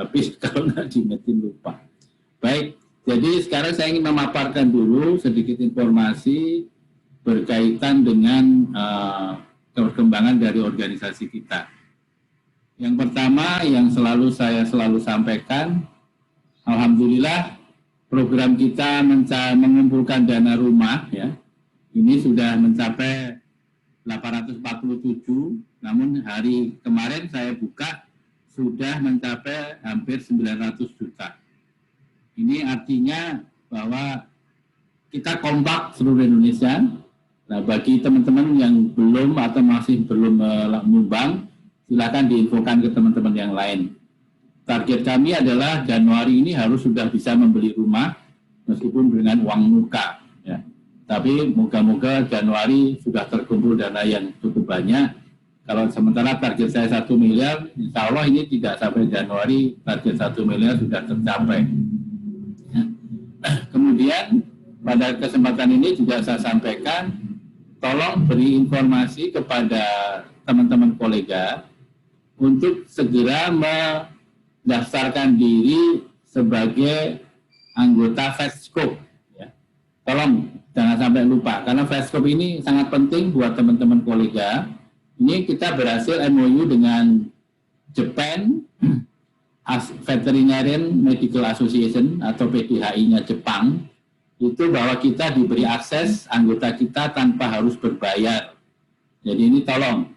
habis kalau nggak diingetin lupa. Baik, jadi sekarang saya ingin memaparkan dulu sedikit informasi berkaitan dengan perkembangan dari organisasi kita. Yang pertama yang saya selalu sampaikan, alhamdulillah program kita mengumpulkan dana rumah ya. Ini sudah mencapai 847, namun hari kemarin saya buka sudah mencapai hampir 900 juta. Ini artinya bahwa kita kompak seluruh Indonesia. Nah, bagi teman-teman yang belum atau masih belum menyumbang, silakan diinfokan ke teman-teman yang lain. Target kami adalah Januari ini harus sudah bisa membeli rumah, meskipun dengan uang muka. Ya. Tapi moga-moga Januari sudah terkumpul dana yang cukup banyak. Kalau sementara target saya 1 miliar, insya Allah ini tidak sampai Januari, target 1 miliar sudah tercapai. Ya. Kemudian pada kesempatan ini juga saya sampaikan, tolong beri informasi kepada teman-teman kolega untuk segera mendaftarkan diri sebagai anggota Festkop. Ya. Tolong jangan sampai lupa, karena Festkop ini sangat penting buat teman-teman kolega. Ini kita berhasil MOU dengan Japan Veterinarian Medical Association atau PDHI-nya Jepang, itu bahwa kita diberi akses anggota kita tanpa harus berbayar. Jadi ini tolong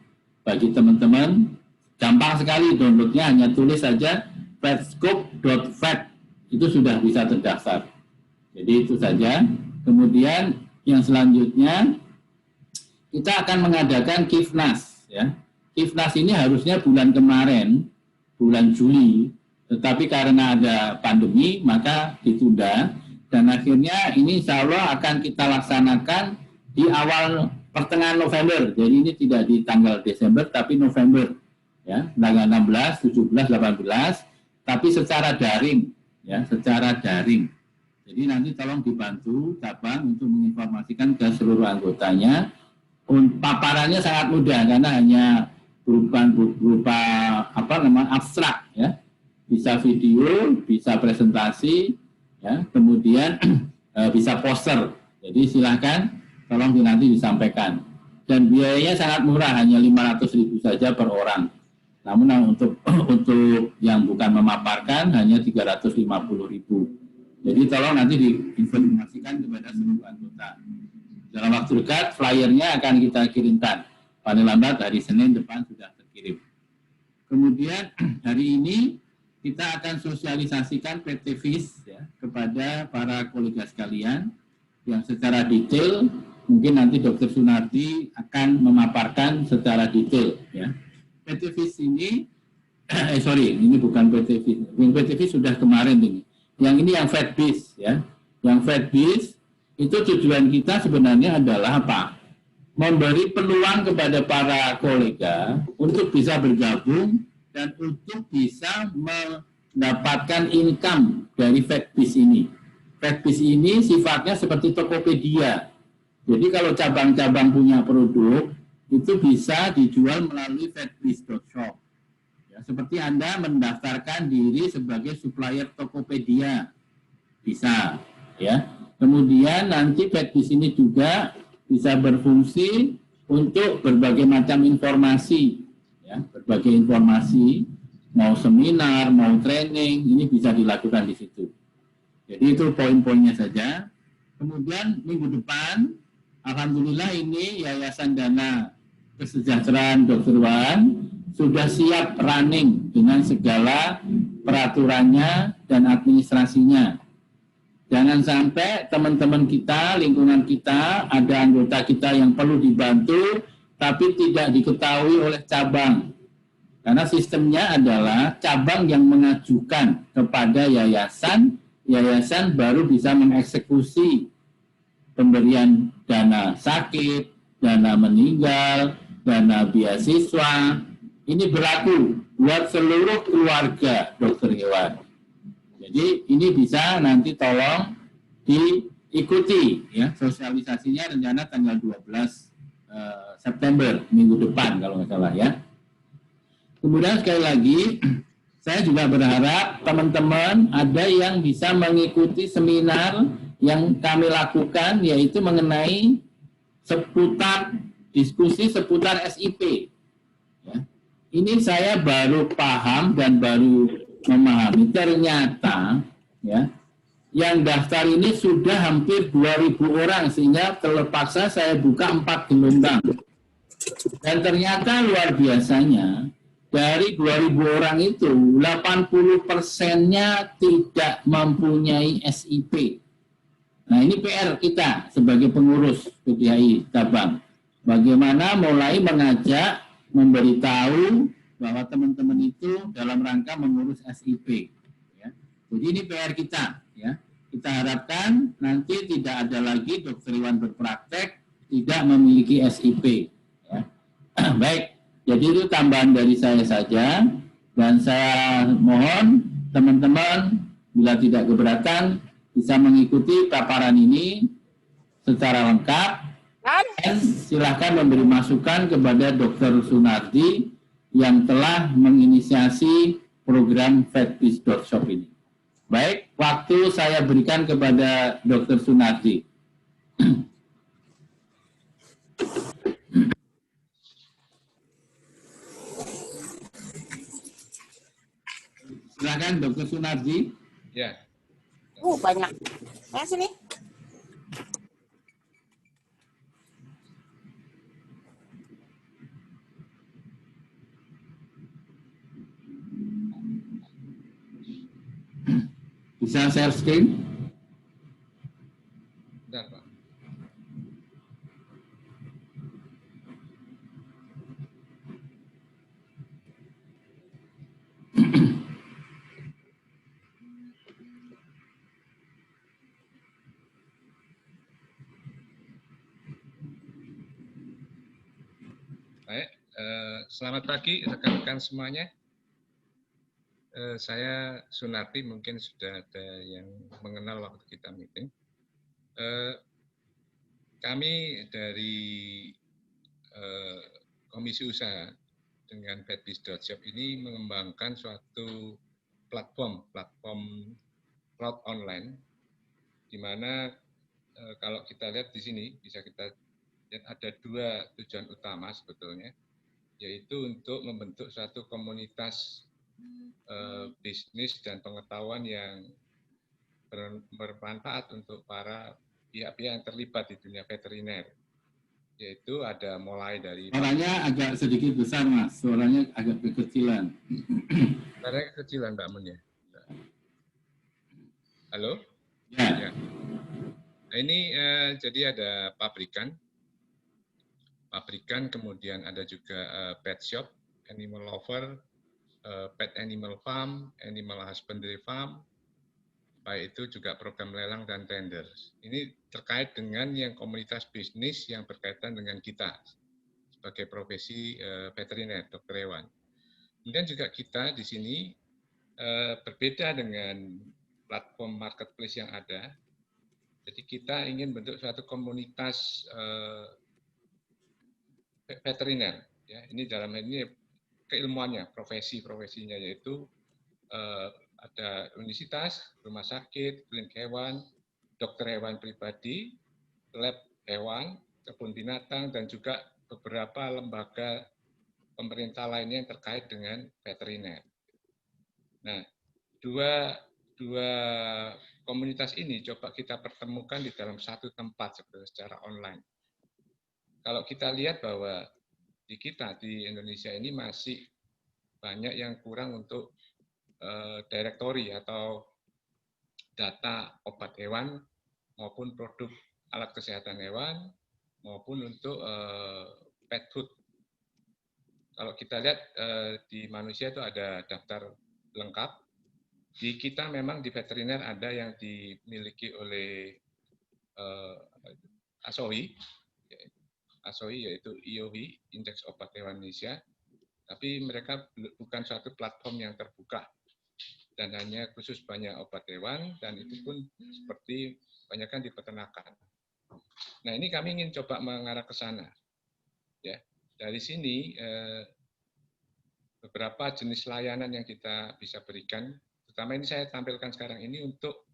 bagi teman-teman, gampang sekali downloadnya, hanya tulis saja vetscope.vet, itu sudah bisa terdaftar. Jadi itu saja. Kemudian yang selanjutnya kita akan mengadakan Kifnas. Ya. Kifnas ini harusnya bulan kemarin, bulan Juli, tetapi karena ada pandemi maka ditunda. Dan akhirnya ini insya Allah akan kita laksanakan di awal pertengahan November. Jadi ini tidak di tanggal Desember, tapi November. Ya, tanggal 16, 17, 18, tapi secara daring. Ya, secara daring. Jadi nanti tolong dibantu cabang untuk menginformasikan ke seluruh anggotanya. Paparannya sangat mudah karena hanya berupa abstrak. Ya. Bisa video, bisa presentasi, ya, kemudian bisa poster. Jadi silahkan tolong nanti disampaikan. Dan biayanya sangat murah, hanya 500.000 saja per orang. Namun untuk yang bukan memaparkan hanya 350.000. Jadi tolong nanti diinformasikan kepada seluruh anggota. Dalam waktu dekat flyernya akan kita kirimkan. Paling lambat hari Senin depan sudah terkirim. Kemudian hari ini kita akan sosialisasikan PT FIS ya, kepada para kolega sekalian yang secara detail, mungkin nanti Dr. Sunardi akan memaparkan secara detail. Ya. PT FIS ini, ini bukan PT FIS. Yang PT FIS sudah kemarin ini. Yang ini yang FedBiz. Ya. Yang FedBiz itu tujuan kita sebenarnya adalah apa? Memberi peluang kepada para kolega untuk bisa bergabung dan untuk bisa mendapatkan income dari FedBiz ini. FedBiz ini sifatnya seperti Tokopedia. Jadi kalau cabang-cabang punya produk, itu bisa dijual melalui fedbiz.shop. Ya, seperti Anda mendaftarkan diri sebagai supplier Tokopedia. Bisa. Ya. Kemudian nanti FedBiz ini juga bisa berfungsi untuk berbagai macam informasi. Ya, berbagai informasi, mau seminar, mau training, ini bisa dilakukan di situ. Jadi itu poin-poinnya saja. Kemudian minggu depan, alhamdulillah ini Yayasan Dana Kesejahteraan Dr. Wan sudah siap running dengan segala peraturannya dan administrasinya. Jangan sampai teman-teman kita, lingkungan kita, ada anggota kita yang perlu dibantu, tapi tidak diketahui oleh cabang. Karena sistemnya adalah cabang yang mengajukan kepada yayasan, yayasan baru bisa mengeksekusi pemberian dana sakit, dana meninggal, dana beasiswa. Ini berlaku buat seluruh keluarga dokter hewan. Jadi ini bisa nanti tolong diikuti ya, sosialisasinya rencana tanggal 12 September minggu depan kalau nggak salah ya. Kemudian sekali lagi saya juga berharap teman-teman ada yang bisa mengikuti seminar yang kami lakukan, yaitu mengenai seputar diskusi seputar SIP. Ya. Ini saya baru paham dan baru memahami, ternyata ya yang daftar ini sudah hampir 2.000 orang, sehingga terpaksa saya buka 4 gelombang. Dan ternyata luar biasanya, dari 2.000 orang itu, 80%-nya tidak mempunyai SIP. Nah, ini PR kita sebagai pengurus PDHI Tabang. Bagaimana mulai mengajak, memberitahu bahwa teman-teman itu dalam rangka mengurus SIP. Ya. Jadi ini PR kita. Ya. Kita harapkan nanti tidak ada lagi dokter Iwan berpraktek tidak memiliki SIP. Ya. Baik, jadi itu tambahan dari saya saja. Dan saya mohon teman-teman bila tidak keberatan bisa mengikuti paparan ini secara lengkap. Dan silakan memberi masukan kepada Dr. Sunardi yang telah menginisiasi program vetbis.shop ini. Baik, waktu saya berikan kepada Dr. Sunardi. Silakan Dr. Sunardi. Ya. Banyak. Nah, sini. Bisa share screen? Bentar, Pak. Baik, selamat pagi rekan-rekan semuanya. Saya Sunardi, mungkin sudah ada yang mengenal waktu kita meeting. Kami dari Komisi Usaha dengan vetbis.shop ini mengembangkan suatu platform cloud online, di mana kalau kita lihat di sini bisa kita lihat ada 2 tujuan utama sebetulnya, yaitu untuk membentuk suatu komunitas bisnis dan pengetahuan yang bermanfaat untuk para pihak-pihak yang terlibat di dunia veteriner. Yaitu ada mulai dari... Suaranya agak sedikit besar, Mas. Suaranya agak kekecilan. Suaranya kekecilan, Mbak Mun, ya? Halo? Ya. Nah, ini jadi ada pabrikan, kemudian ada juga pet shop, animal lover, pet animal farm, animal husbandry farm, baik itu juga program lelang dan tender. Ini terkait dengan yang komunitas bisnis yang berkaitan dengan kita sebagai profesi veteriner, dokter hewan. Kemudian juga kita di sini berbeda dengan platform marketplace yang ada. Jadi kita ingin bentuk suatu komunitas veteriner. Ya, ini dalam hal ini keilmuannya, profesinya yaitu ada universitas, rumah sakit, klinik hewan, dokter hewan pribadi, lab hewan, kebun binatang, dan juga beberapa lembaga pemerintah lainnya yang terkait dengan veteriner. Nah, dua komunitas ini coba kita pertemukan di dalam satu tempat secara online. Kalau kita lihat bahwa di kita di Indonesia ini masih banyak yang kurang untuk direktori atau data obat hewan maupun produk alat kesehatan hewan maupun untuk pet food. Kalau kita lihat di manusia itu ada daftar lengkap. Di kita memang di veteriner ada yang dimiliki oleh ASOHI yaitu IOHI, Indeks Obat Hewan Indonesia. Tapi mereka bukan suatu platform yang terbuka dan hanya khusus banyak obat hewan, dan itu pun seperti banyakkan di peternakan. Nah, ini kami ingin coba mengarah ke sana. Ya, dari sini beberapa jenis layanan yang kita bisa berikan. Terutama ini saya tampilkan sekarang ini untuk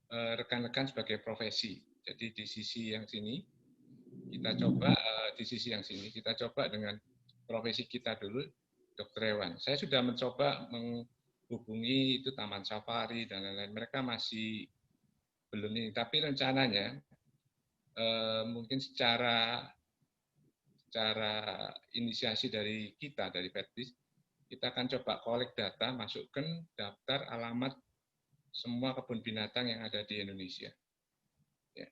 rekan-rekan sebagai profesi. Jadi di sisi yang sini kita coba dengan profesi kita dulu, dokter hewan. Saya sudah mencoba menghubungi itu Taman Safari dan lain-lain. Mereka masih belum ini, tapi rencananya mungkin secara inisiasi dari kita, dari Petbis, kita akan coba kolek data, masukkan daftar alamat semua kebun binatang yang ada di Indonesia. Ya.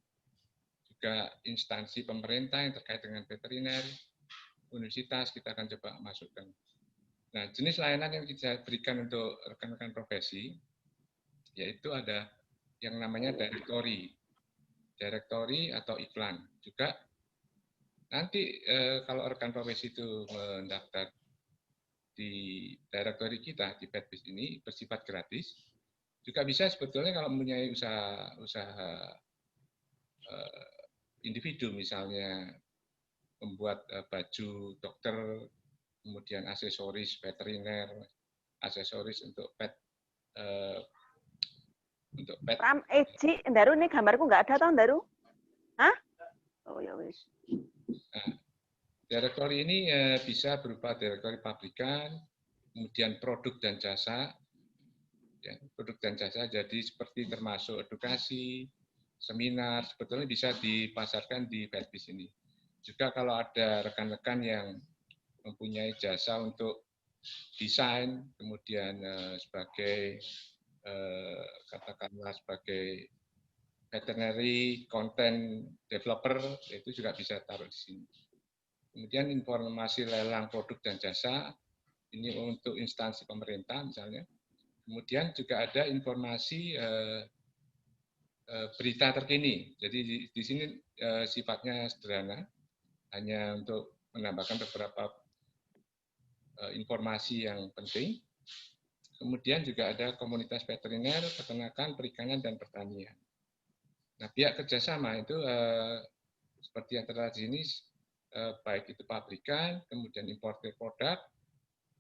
Juga instansi pemerintah yang terkait dengan veteriner, universitas, kita akan coba masukkan. Nah, jenis layanan yang kita berikan untuk rekan-rekan profesi, yaitu ada yang namanya direktori atau iklan. Juga nanti kalau rekan profesi itu mendaftar di direktori kita, di Petbis ini, bersifat gratis, juga bisa sebetulnya kalau mempunyai usaha individu, misalnya membuat baju dokter, kemudian aksesoris veteriner, aksesoris untuk pet. Pram, Ci, Daru nih gambarku nggak ada toh, Daru? Hah? Oh ya wis. Nah, direktori ini bisa berupa direktori pabrikan, kemudian produk dan jasa. Ya, produk dan jasa, jadi seperti termasuk edukasi, seminar, sebetulnya bisa dipasarkan di Petbis ini. Juga kalau ada rekan-rekan yang mempunyai jasa untuk desain, kemudian sebagai katakanlah sebagai veterinary content developer, itu juga bisa taruh di sini. Kemudian informasi lelang produk dan jasa, ini untuk instansi pemerintah misalnya. Kemudian juga ada informasi berita terkini. Jadi di sini sifatnya sederhana, hanya untuk menambahkan beberapa informasi yang penting. Kemudian juga ada komunitas veteriner, peternakan, perikanan, dan pertanian. Nah, pihak kerjasama itu seperti yang terlihat di sini, baik itu pabrikan, kemudian importer produk,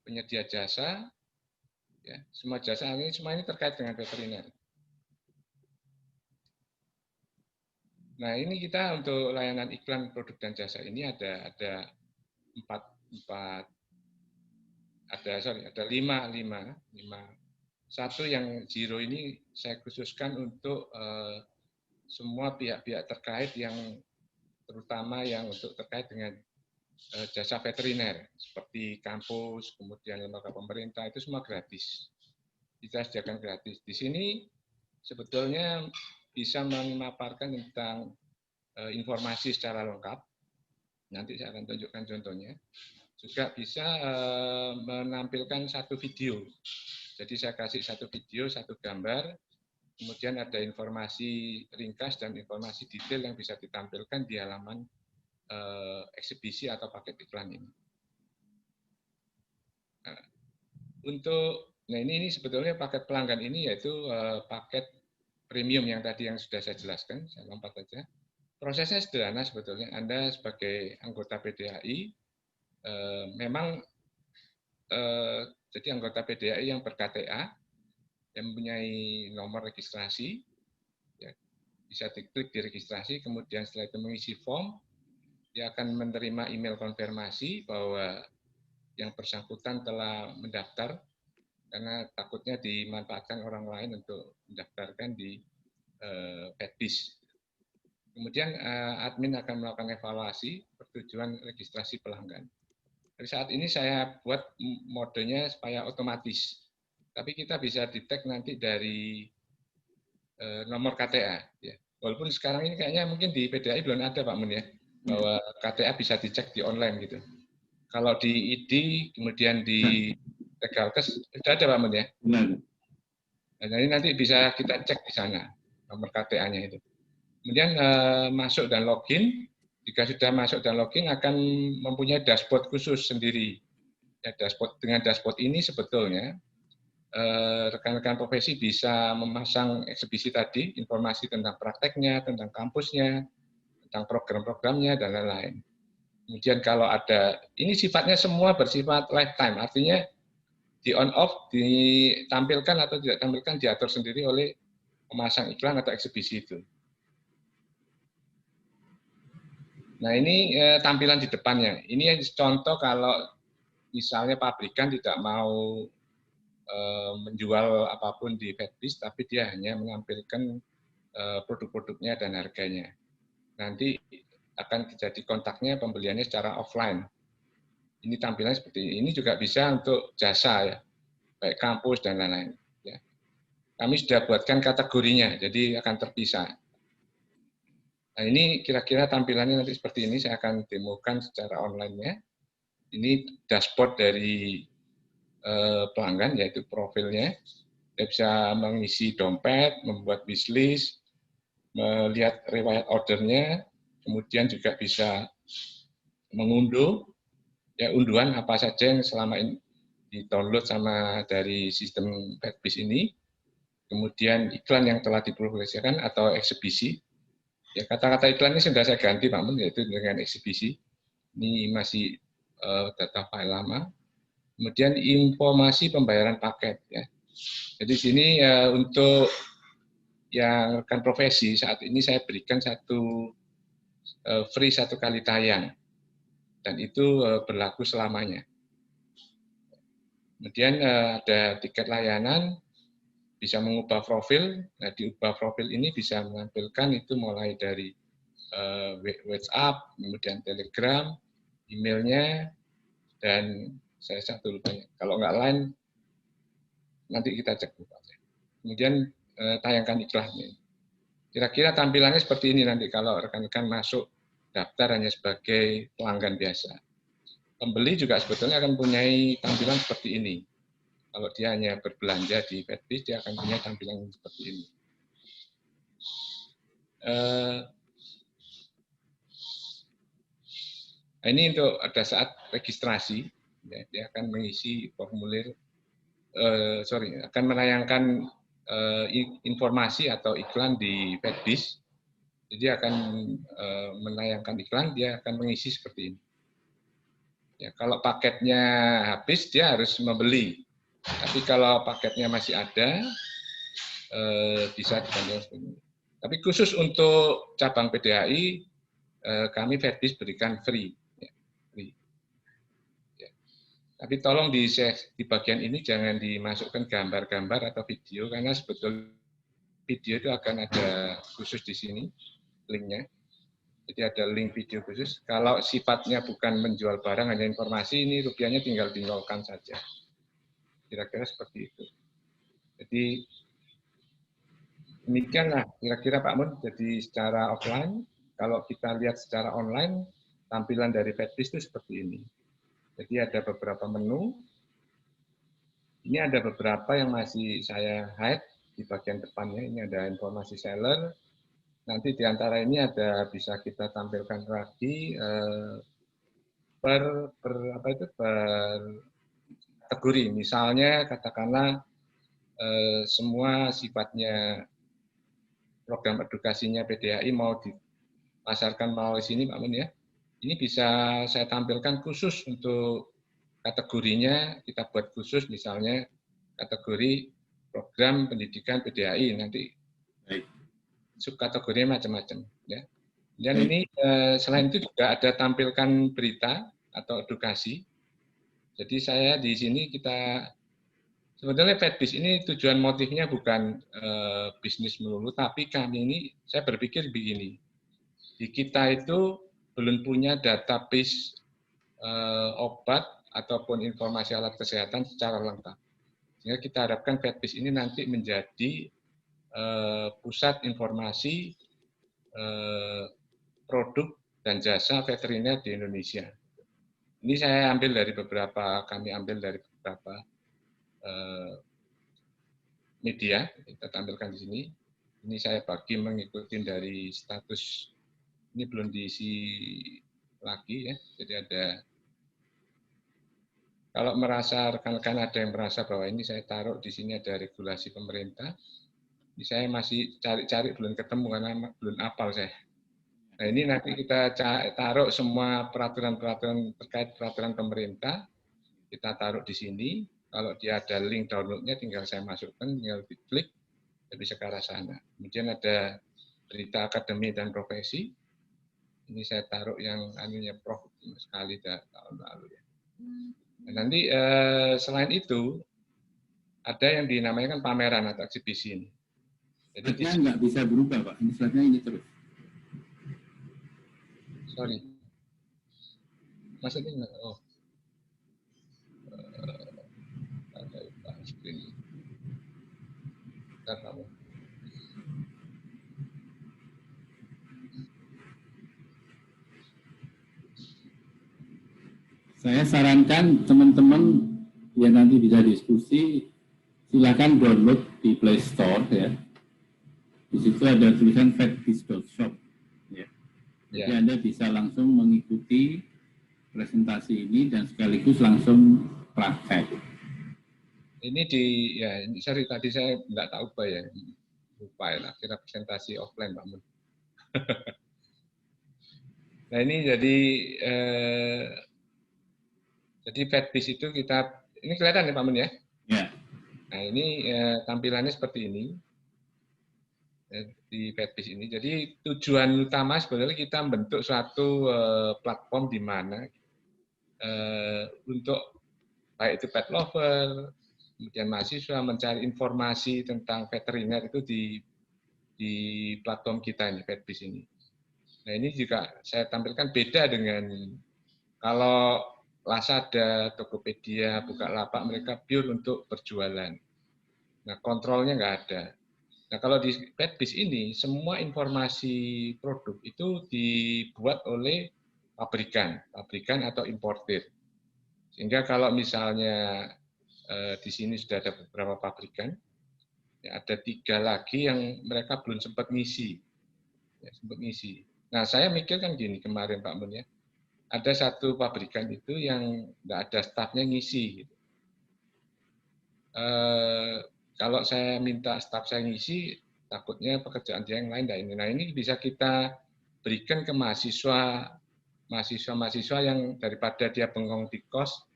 penyedia jasa, ya, semua jasa ini terkait dengan veteriner. Nah, ini kita untuk layanan iklan produk dan jasa ini ada lima. Satu yang zero ini saya khususkan untuk semua pihak-pihak terkait yang terutama yang untuk terkait dengan jasa veteriner seperti kampus, kemudian lembaga pemerintah, itu semua gratis. Kita sediakan gratis. Di sini sebetulnya bisa memaparkan tentang informasi secara lengkap. Nanti saya akan tunjukkan contohnya. Juga bisa menampilkan satu video. Jadi saya kasih satu video, satu gambar, kemudian ada informasi ringkas dan informasi detail yang bisa ditampilkan di halaman eksibisi atau paket iklan ini. Nah, ini sebetulnya paket pelanggan ini yaitu paket premium yang tadi yang sudah saya jelaskan. Saya lompat saja. Prosesnya sederhana sebetulnya. Anda sebagai anggota PDAI memang jadi anggota PDAI yang ber-KTA, yang mempunyai nomor registrasi, ya, bisa diklik di registrasi, kemudian setelah itu mengisi form, dia akan menerima email konfirmasi bahwa yang bersangkutan telah mendaftar, karena takutnya dimanfaatkan orang lain untuk mendaftarkan di Petbis. Kemudian admin akan melakukan evaluasi pertujuan registrasi pelanggan. Dari saat ini saya buat modenya supaya otomatis, tapi kita bisa detect nanti dari nomor KTA. Ya. Walaupun sekarang ini kayaknya mungkin di PDAI belum ada Pak Mun ya, bahwa KTA bisa dicek di online gitu. Kalau di ID, kemudian di Regalkes, sudah ada Pak Mun ya? Nah, ini nanti bisa kita cek di sana, nomor KTA-nya itu. Kemudian masuk dan login, jika sudah masuk dan login akan mempunyai dashboard khusus sendiri. Ya, dengan dashboard ini sebetulnya rekan-rekan profesi bisa memasang eksibisi tadi, informasi tentang prakteknya, tentang kampusnya, tentang program-programnya, dan lain-lain. Kemudian kalau ada, ini sifatnya semua bersifat lifetime, artinya di on off, ditampilkan atau tidak tampilkan diatur sendiri oleh pemasang iklan atau eksibisi itu. Nah, ini tampilan di depannya. Ini contoh kalau misalnya pabrikan tidak mau menjual apapun di Fedbis, tapi dia hanya menampilkan produk-produknya dan harganya. Nanti akan terjadi kontaknya pembeliannya secara offline. Ini tampilannya seperti ini. Ini juga bisa untuk jasa ya, baik kampus dan lain-lain. Ya. Kami sudah buatkan kategorinya, jadi akan terpisah. Nah, ini kira-kira tampilannya nanti seperti ini, saya akan demokan secara online-nya. Ini dashboard dari pelanggan, yaitu profilnya. Dia bisa mengisi dompet, membuat wishlist, melihat riwayat ordernya, kemudian juga bisa mengunduh ya unduhan apa saja yang selama ini di-download sama dari sistem Fedbis ini, kemudian iklan yang telah dipublikasikan atau eksibisi. Ya, kata-kata iklan ini sudah saya ganti, Pak Mun, yaitu dengan eksibisi. Ini masih data file lama. Kemudian informasi pembayaran paket. Ya. Jadi sini untuk yang rekan profesi saat ini saya berikan free 1 kali tayang, dan itu berlaku selamanya. Kemudian ada tiket layanan, bisa mengubah profil. Nah, diubah profil ini bisa menampilkan itu mulai dari WhatsApp, kemudian Telegram, emailnya, dan saya satu lupa. Kalau nggak lain, nanti kita cek. Kemudian tayangkan iklannya. Kira-kira tampilannya seperti ini nanti kalau rekan-rekan masuk daftar hanya sebagai pelanggan biasa. Pembeli juga sebetulnya akan mempunyai tampilan seperti ini. Kalau dia hanya berbelanja di Fedbis, dia akan punya tampilan seperti ini. Nah, ini untuk pada saat registrasi, ya, dia akan mengisi formulir, akan menayangkan informasi atau iklan di Fedbis. Jadi akan menayangkan iklan, dia akan mengisi seperti ini. Ya, kalau paketnya habis, dia harus membeli. Tapi kalau paketnya masih ada, bisa dibantu seperti ini. Tapi khusus untuk cabang PDHI, kami Fedbis berikan free. Ya, free. Ya. Tapi tolong di bagian ini jangan dimasukkan gambar-gambar atau video, karena sebetulnya video itu akan ada khusus di sini, linknya. Jadi ada link video khusus. Kalau sifatnya bukan menjual barang, hanya informasi, ini rupiahnya tinggal dinolkan saja. Kira-kira seperti itu. Jadi demikianlah kira-kira Pak Mun. Jadi secara offline, kalau kita lihat secara online, tampilan dari Fedbis itu seperti ini. Jadi ada beberapa menu. Ini ada beberapa yang masih saya hide di bagian depannya. Ini ada informasi seller. Nanti di antara ini ada bisa kita tampilkan lagi per kategori. Misalnya katakanlah semua sifatnya program edukasinya PDHI mau dipasarkan melalui sini, Pak Mun ya. Ini bisa saya tampilkan khusus untuk kategorinya, kita buat khusus misalnya kategori program pendidikan PDHI, nanti subkategorinya macam-macam ya. Dan ini selain itu juga ada tampilkan berita atau edukasi. Jadi saya di sini sebetulnya Fedbis ini tujuan motifnya bukan bisnis melulu, tapi kami ini saya berpikir begini, di kita itu belum punya database obat ataupun informasi alat kesehatan secara lengkap. Sehingga kita harapkan Fedbis ini nanti menjadi pusat informasi produk dan jasa veteriner di Indonesia. Ini kami ambil dari beberapa media, kita tampilkan di sini. Ini saya bagi mengikuti dari status, ini belum diisi lagi ya, jadi ada, kalau rekan-rekan ada yang merasa bahwa ini saya taruh di sini ada regulasi pemerintah, ini saya masih cari-cari belum ketemu karena belum hafal saya. Nah, ini nanti kita taruh semua peraturan-peraturan terkait peraturan pemerintah, kita taruh di sini. Kalau dia ada link downloadnya, tinggal saya masukkan, tinggal diklik, saya bisa ke arah sana. Kemudian ada berita akademi dan profesi. Ini saya taruh yang anunya Prof sekali tahun lalu ya. Dan nanti selain itu ada yang dinamakan pameran atau eksibisi ini. Jadi Slide-nya nggak bisa berubah, Pak. Ini slide-nya ini terus. Sorry. Maksudnya enggak? Oh. Ada screen. Bentar, Pak. Saya sarankan teman-teman yang nanti bisa diskusi, silakan download di Play Store ya. Di situ ada tulisan fatbiz.shop. Ya. Jadi Ya. Anda bisa langsung mengikuti presentasi ini dan sekaligus langsung praktek. Ini sorry tadi saya nggak tahu Pak ya. Lupa ya, kira presentasi offline Pak Mun. Nah ini jadi fatbiz itu ini kelihatan ya Pak Mun ya? Ya. Nah ini tampilannya seperti ini di fatbiz ini. Jadi tujuan utama sebenarnya kita membentuk suatu platform di mana untuk baik itu pet lover, kemudian mahasiswa mencari informasi tentang veteriner itu di platform kita ini, fatbiz ini. Nah ini juga saya tampilkan beda dengan kalau Lazada, Tokopedia, Bukalapak, mereka pure untuk berjualan. Nah kontrolnya nggak ada. Nah kalau di fatbiz ini, semua informasi produk itu dibuat oleh pabrikan atau importir. Sehingga kalau misalnya di sini sudah ada beberapa pabrikan, ya ada 3 lagi yang mereka belum sempat ngisi. Ya, sempat ngisi. Nah saya mikir kan gini kemarin Pak Mun ya, ada satu pabrikan itu yang nggak ada stafnya ngisi. Gitu. Kalau saya minta staf saya ngisi, takutnya pekerjaan dia yang lain. Nah ini bisa kita berikan ke mahasiswa yang daripada dia bengong di kos,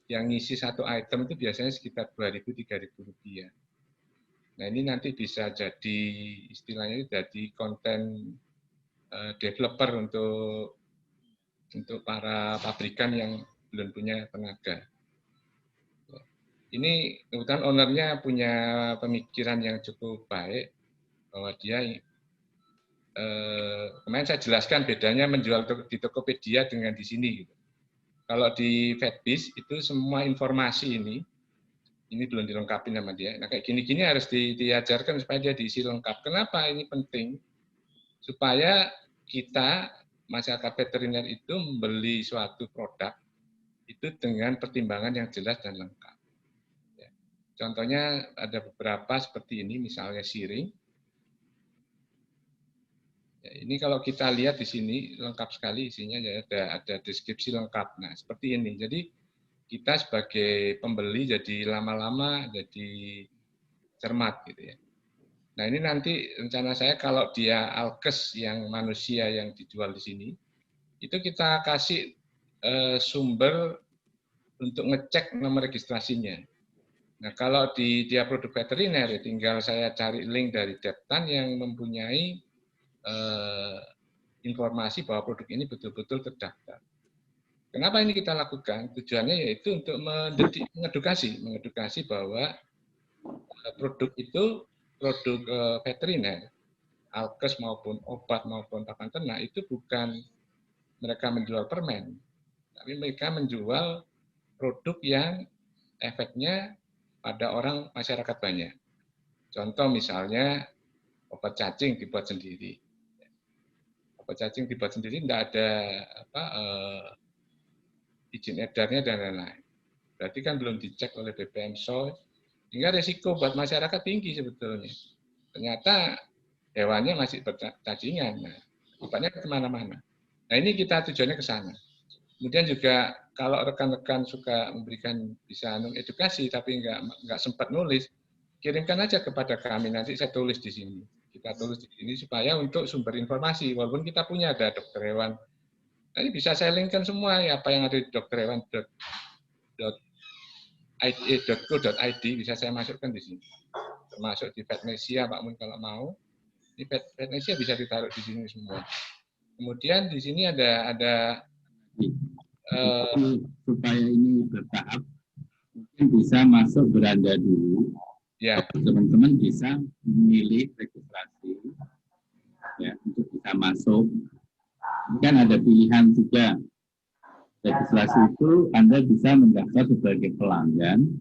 yang ngisi satu item itu biasanya sekitar 2.000-3.000 rupiah. Nah ini nanti bisa jadi istilahnya jadi konten developer untuk para pabrikan yang belum punya tenaga. Ini kebetulan ownernya punya pemikiran yang cukup baik bahwa dia kemarin saya jelaskan bedanya menjual di Tokopedia dengan di sini. Kalau di fatbiz itu semua informasi ini belum dilengkapi sama dia. Nah kayak gini-gini harus diajarkan supaya dia diisi lengkap. Kenapa ini penting? Supaya kita masyarakat veteriner itu membeli suatu produk itu dengan pertimbangan yang jelas dan lengkap. Ya. Contohnya ada beberapa seperti ini, misalnya siring. Ya, ini kalau kita lihat di sini lengkap sekali isinya, ya ada deskripsi lengkap. Nah seperti ini. Jadi kita sebagai pembeli jadi lama-lama jadi cermat gitu ya. Nah ini nanti rencana saya kalau dia alkes yang manusia yang dijual di sini, itu kita kasih sumber untuk ngecek nomor registrasinya. Nah kalau dia produk veteriner, ya tinggal saya cari link dari Deptan yang mempunyai informasi bahwa produk ini betul-betul terdaftar. Kenapa ini kita lakukan? Tujuannya yaitu untuk mengedukasi bahwa produk itu, produk veteriner, alkes maupun obat maupun pakan ternak itu bukan mereka menjual permen, tapi mereka menjual produk yang efeknya pada orang masyarakat banyak. Contoh misalnya obat cacing dibuat sendiri. Obat cacing dibuat sendiri tidak ada izin edarnya dan lain-lain. Berarti kan belum dicek oleh BPM SOI, sehingga resiko buat masyarakat tinggi sebetulnya. Ternyata hewannya masih bercacingan, nah, obatnya kemana-mana. Nah ini kita tujuannya ke sana. Kemudian juga kalau rekan-rekan suka memberikan bisa edukasi tapi nggak sempat nulis, kirimkan aja kepada kami, nanti saya tulis di sini. Kita tulis di sini supaya untuk sumber informasi, walaupun kita punya ada dokter hewan. Nanti bisa saya linkkan semua ya apa yang ada di dokterhewan.co.id .co.id bisa saya masukkan di sini. Termasuk di Vetnesia, Pak Mun kalau mau. Di Vetnesia bisa ditaruh di sini semua. Kemudian di sini ada supaya ini bertahap, mungkin bisa masuk beranda dulu. ya, Teman-teman bisa memilih registrasi ya untuk bisa masuk. Kan ada pilihan juga. Registrasi itu Anda bisa mendaftar sebagai pelanggan,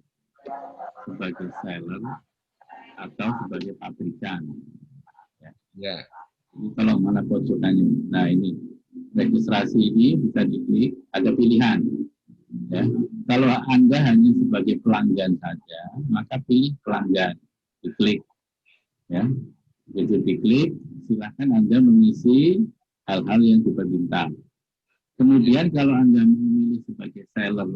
sebagai seller, atau sebagai pabrikan. ya. Ini kalau mana pojokannya. Nah ini registrasi ini bisa diklik, ada pilihan. Ya. Kalau Anda hanya sebagai pelanggan saja, maka pilih pelanggan, diklik. Ya. Begitu diklik, silakan Anda mengisi hal-hal yang diperminta. Kemudian kalau Anda memilih sebagai seller,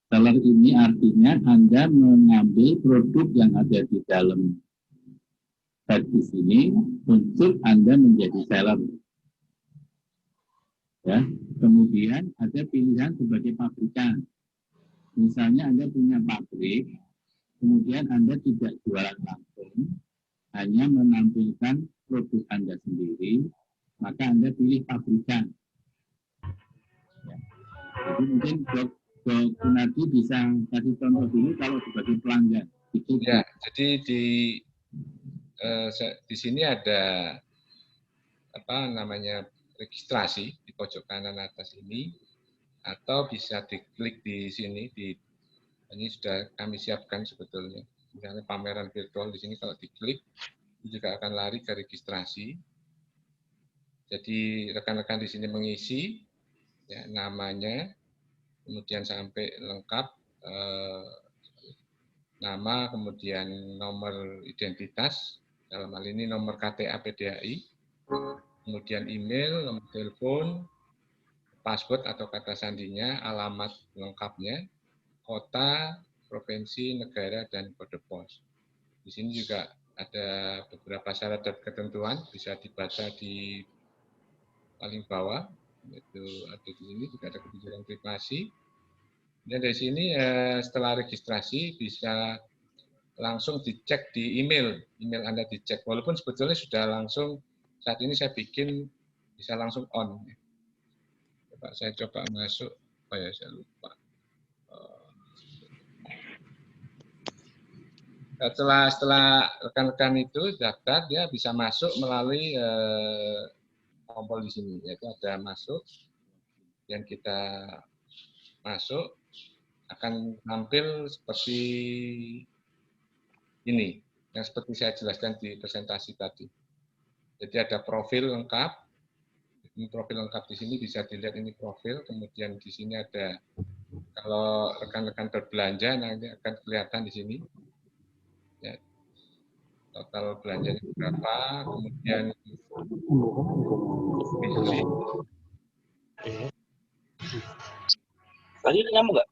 seller ini artinya Anda mengambil produk yang ada di dalam servis ini untuk Anda menjadi seller. Ya. Kemudian ada pilihan sebagai pabrikan. Misalnya Anda punya pabrik, kemudian Anda tidak jualan langsung, hanya menampilkan produk Anda sendiri, maka Anda pilih pabrikan. Ya. Jadi mungkin Dok Kunardi bisa kasih contoh dulu kalau sebagai pelanggan. Ya, jadi di sini ada apa namanya registrasi di pojok kanan atas ini, atau bisa diklik di sini. Ini sudah kami siapkan sebetulnya. Misalnya pameran virtual di sini kalau diklik juga akan lari ke registrasi. Jadi rekan-rekan di sini mengisi ya, namanya, kemudian sampai lengkap, nama, kemudian nomor identitas, dalam hal ini nomor KTA PDAI, kemudian email, nomor telepon, password atau kata sandinya, alamat lengkapnya, kota, provinsi, negara, dan kode pos. Di sini juga ada beberapa syarat dan ketentuan, bisa dibaca di paling bawah, itu ada di sini juga ada kebijakan privasi. Dan dari sini setelah registrasi bisa langsung dicek di email Anda dicek, walaupun sebetulnya sudah langsung saat ini saya bikin bisa langsung on. Coba saya coba masuk, oh ya saya lupa. Setelah rekan-rekan itu daftar, dia bisa masuk melalui tombol di sini, yaitu ada masuk, dan kita masuk akan tampil seperti ini, yang seperti saya jelaskan di presentasi tadi. Jadi ada profil lengkap. Ini profil lengkap di sini bisa dilihat, ini profil. Kemudian di sini ada, kalau rekan-rekan berbelanja nanti akan kelihatan di sini. Ya, total belanjanya berapa, kemudian tadi nyambung nggak?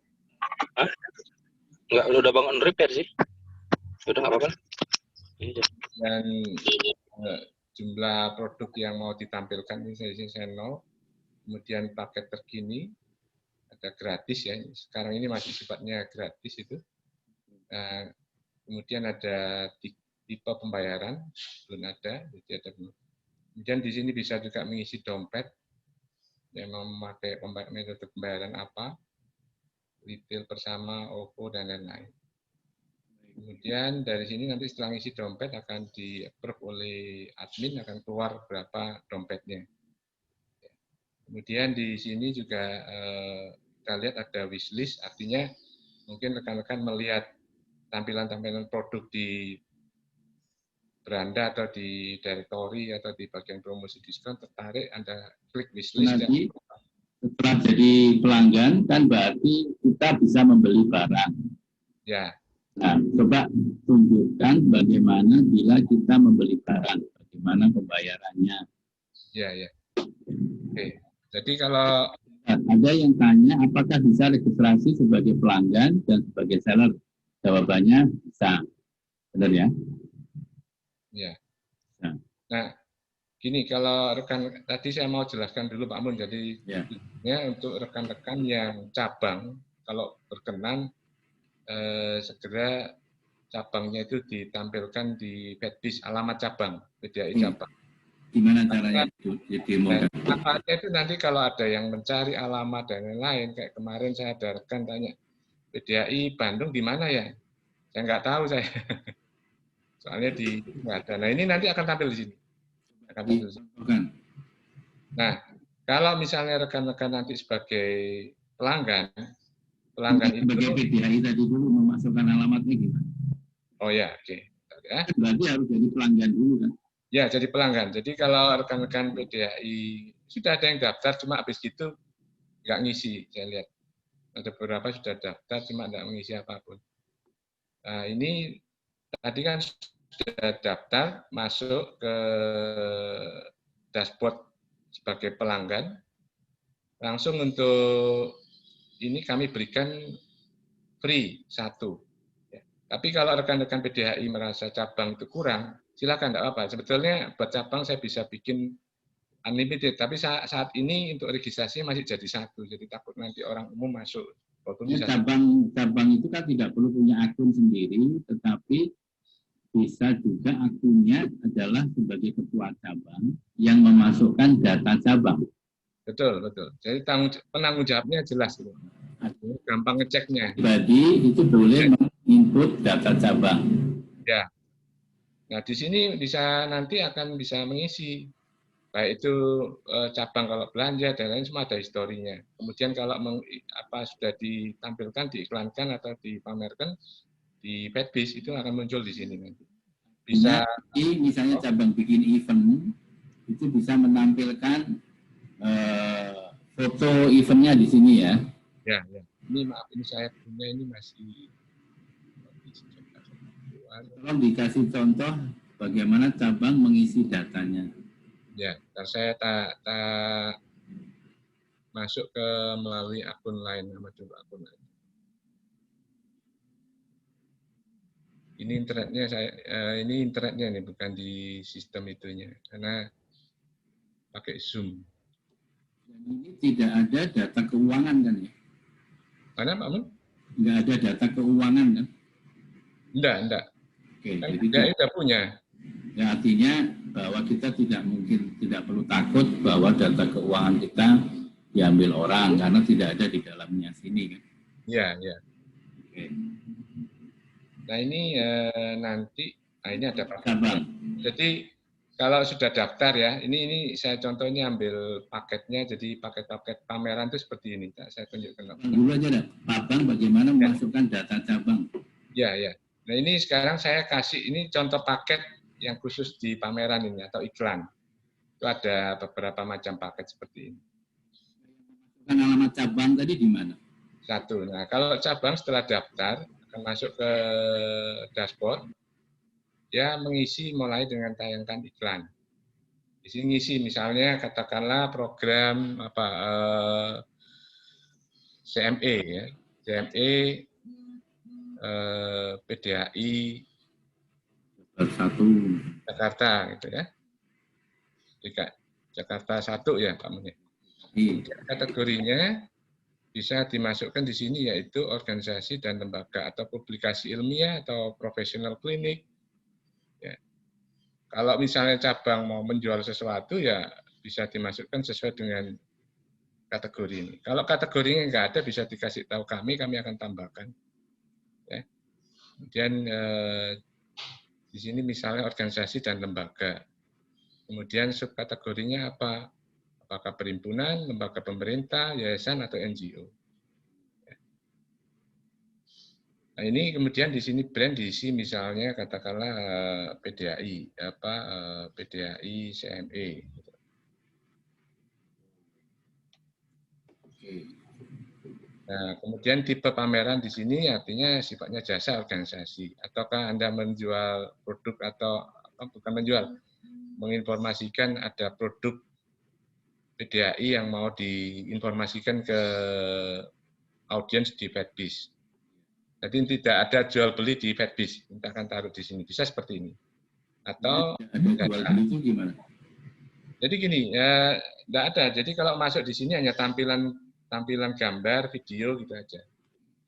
Nggak, udah bangun repair sih. Udah nggak apa-apa. Dan jumlah produk yang mau ditampilkan ini saya 0. Kemudian paket terkini ada gratis ya. Sekarang ini masih sifatnya gratis itu. Kemudian ada tipe pembayaran belum ada, jadi ada. Kemudian di sini bisa juga mengisi dompet yang memakai metode pembayaran apa, retail bersama, OVO, dan lain-lain. Kemudian dari sini nanti setelah ngisi dompet akan di-approve oleh admin, akan keluar berapa dompetnya. Kemudian di sini juga kita lihat ada wishlist, artinya mungkin rekan-rekan melihat tampilan-tampilan produk di beranda atau di directory atau di bagian promosi diskon, tertarik, Anda klik wishlist. Nanti setelah jadi pelanggan kan berarti kita bisa membeli barang. Ya. Nah, coba tunjukkan bagaimana bila kita membeli barang, bagaimana pembayarannya. Ya, ya. Oke. Jadi kalau ada yang tanya apakah bisa registrasi sebagai pelanggan dan sebagai seller, jawabannya bisa, benar ya? Ya. Nah, gini, kalau rekan tadi saya mau jelaskan dulu Pak Mun, jadi ya, untuk rekan-rekan yang cabang, kalau berkenan segera cabangnya itu ditampilkan di Fedbis, alamat cabang, PDAI cabang. Gimana caranya itu di demo? Dan manfaatnya itu nanti kalau ada yang mencari alamat dan lain-lain, kayak kemarin saya ada rekan tanya, PDAI Bandung di mana ya? Saya nggak tahu saya. Soalnya nggak ada. Nah ini nanti akan tampil di sini. Akan tampil di sini. Nah, kalau misalnya rekan-rekan nanti sebagai pelanggan itu sebagai PDAI tadi dulu memasukkan alamatnya gimana? Oh ya, oke. Ya. Berarti harus jadi pelanggan dulu kan? Ya, jadi pelanggan. Jadi kalau rekan-rekan PDAI sudah ada yang daftar, cuma habis itu nggak ngisi, saya lihat. Ada beberapa sudah daftar, cuma nggak mengisi apapun. Nah, ini tadi kan sudah daftar, masuk ke dashboard sebagai pelanggan. Langsung untuk ini kami berikan free 1. Ya. Tapi kalau rekan-rekan PDAI merasa cabang itu kurang, silakan, tidak apa-apa. Sebetulnya buat cabang saya bisa bikin unlimited, tapi saat ini untuk registrasi masih jadi 1, jadi takut nanti orang umum masuk. Cabang itu kan tidak perlu punya akun sendiri, tetapi bisa juga akunnya adalah sebagai ketua cabang yang memasukkan data cabang. Betul, betul. Jadi penanggung jawabnya jelas. Gampang ngeceknya. Jadi itu boleh menginput data cabang. Ya. Nah, di sini nanti akan bisa mengisi. Baik itu cabang kalau belanja dan lain semua ada historinya. Kemudian kalau sudah ditampilkan, diiklankan atau dipamerkan di Fedbis itu akan muncul di sini nanti. Bisa misalnya cabang bikin event itu bisa menampilkan foto eventnya di sini ya. Ya, ya. Ini maaf, ini saya punya ini masih. Tolong dikasih contoh bagaimana cabang mengisi datanya. Ya, saya masuk ke melalui akun lain, coba akun lain. Ini internetnya nih, bukan di sistem itunya, karena pakai Zoom. Dan ini tidak ada data keuangan kan ya? Mana Pak Mun? Nggak ada data keuangan kan? Enggak. Oke, kan jadi tidak punya. Ya, artinya bahwa kita tidak perlu takut bahwa data keuangan kita diambil orang karena tidak ada di dalamnya sini kan? Iya, iya. Oke. Nah ini nanti, ini ada cabang. Jadi kalau sudah daftar ya, ini saya contohnya ambil paketnya, jadi paket-paket pameran itu seperti ini. Saya tunjukkan. Dulu aja dah, cabang bagaimana memasukkan data cabang. Ya, ya. Nah ini sekarang saya kasih, ini contoh paket yang khusus di pameran ini atau iklan. Itu ada beberapa macam paket seperti ini. Kan alamat cabang tadi di mana? 1. Nah, kalau cabang setelah daftar akan masuk ke dashboard, dia mengisi mulai dengan tayangkan iklan. Di sini ngisi misalnya katakanlah program CME ya, CME PDAI Jakarta gitu ya. Jakarta 1 ya Pak Munir. Kategorinya bisa dimasukkan di sini yaitu organisasi dan lembaga atau publikasi ilmiah atau profesional klinik. Ya. Kalau misalnya cabang mau menjual sesuatu ya bisa dimasukkan sesuai dengan kategori ini. Kalau kategorinya nggak ada bisa dikasih tahu kami akan tambahkan. Ya. Kemudian di sini misalnya organisasi dan lembaga. Kemudian subkategorinya apa? Apakah perhimpunan, lembaga pemerintah, yayasan, atau NGO. Nah, ini kemudian di sini brand diisi misalnya katakanlah PDAI, PDAI CME. Nah, kemudian tipe pameran di sini artinya sifatnya jasa organisasi. Ataukah Anda menjual produk atau bukan menjual, menginformasikan ada produk PDAI yang mau diinformasikan ke audiens di Fedbis. Jadi tidak ada jual beli di Fedbis, kita akan taruh di sini. Bisa seperti ini. Atau jual beli itu gimana? Jadi gini, tidak ada. Jadi kalau masuk di sini hanya tampilan gambar, video gitu aja.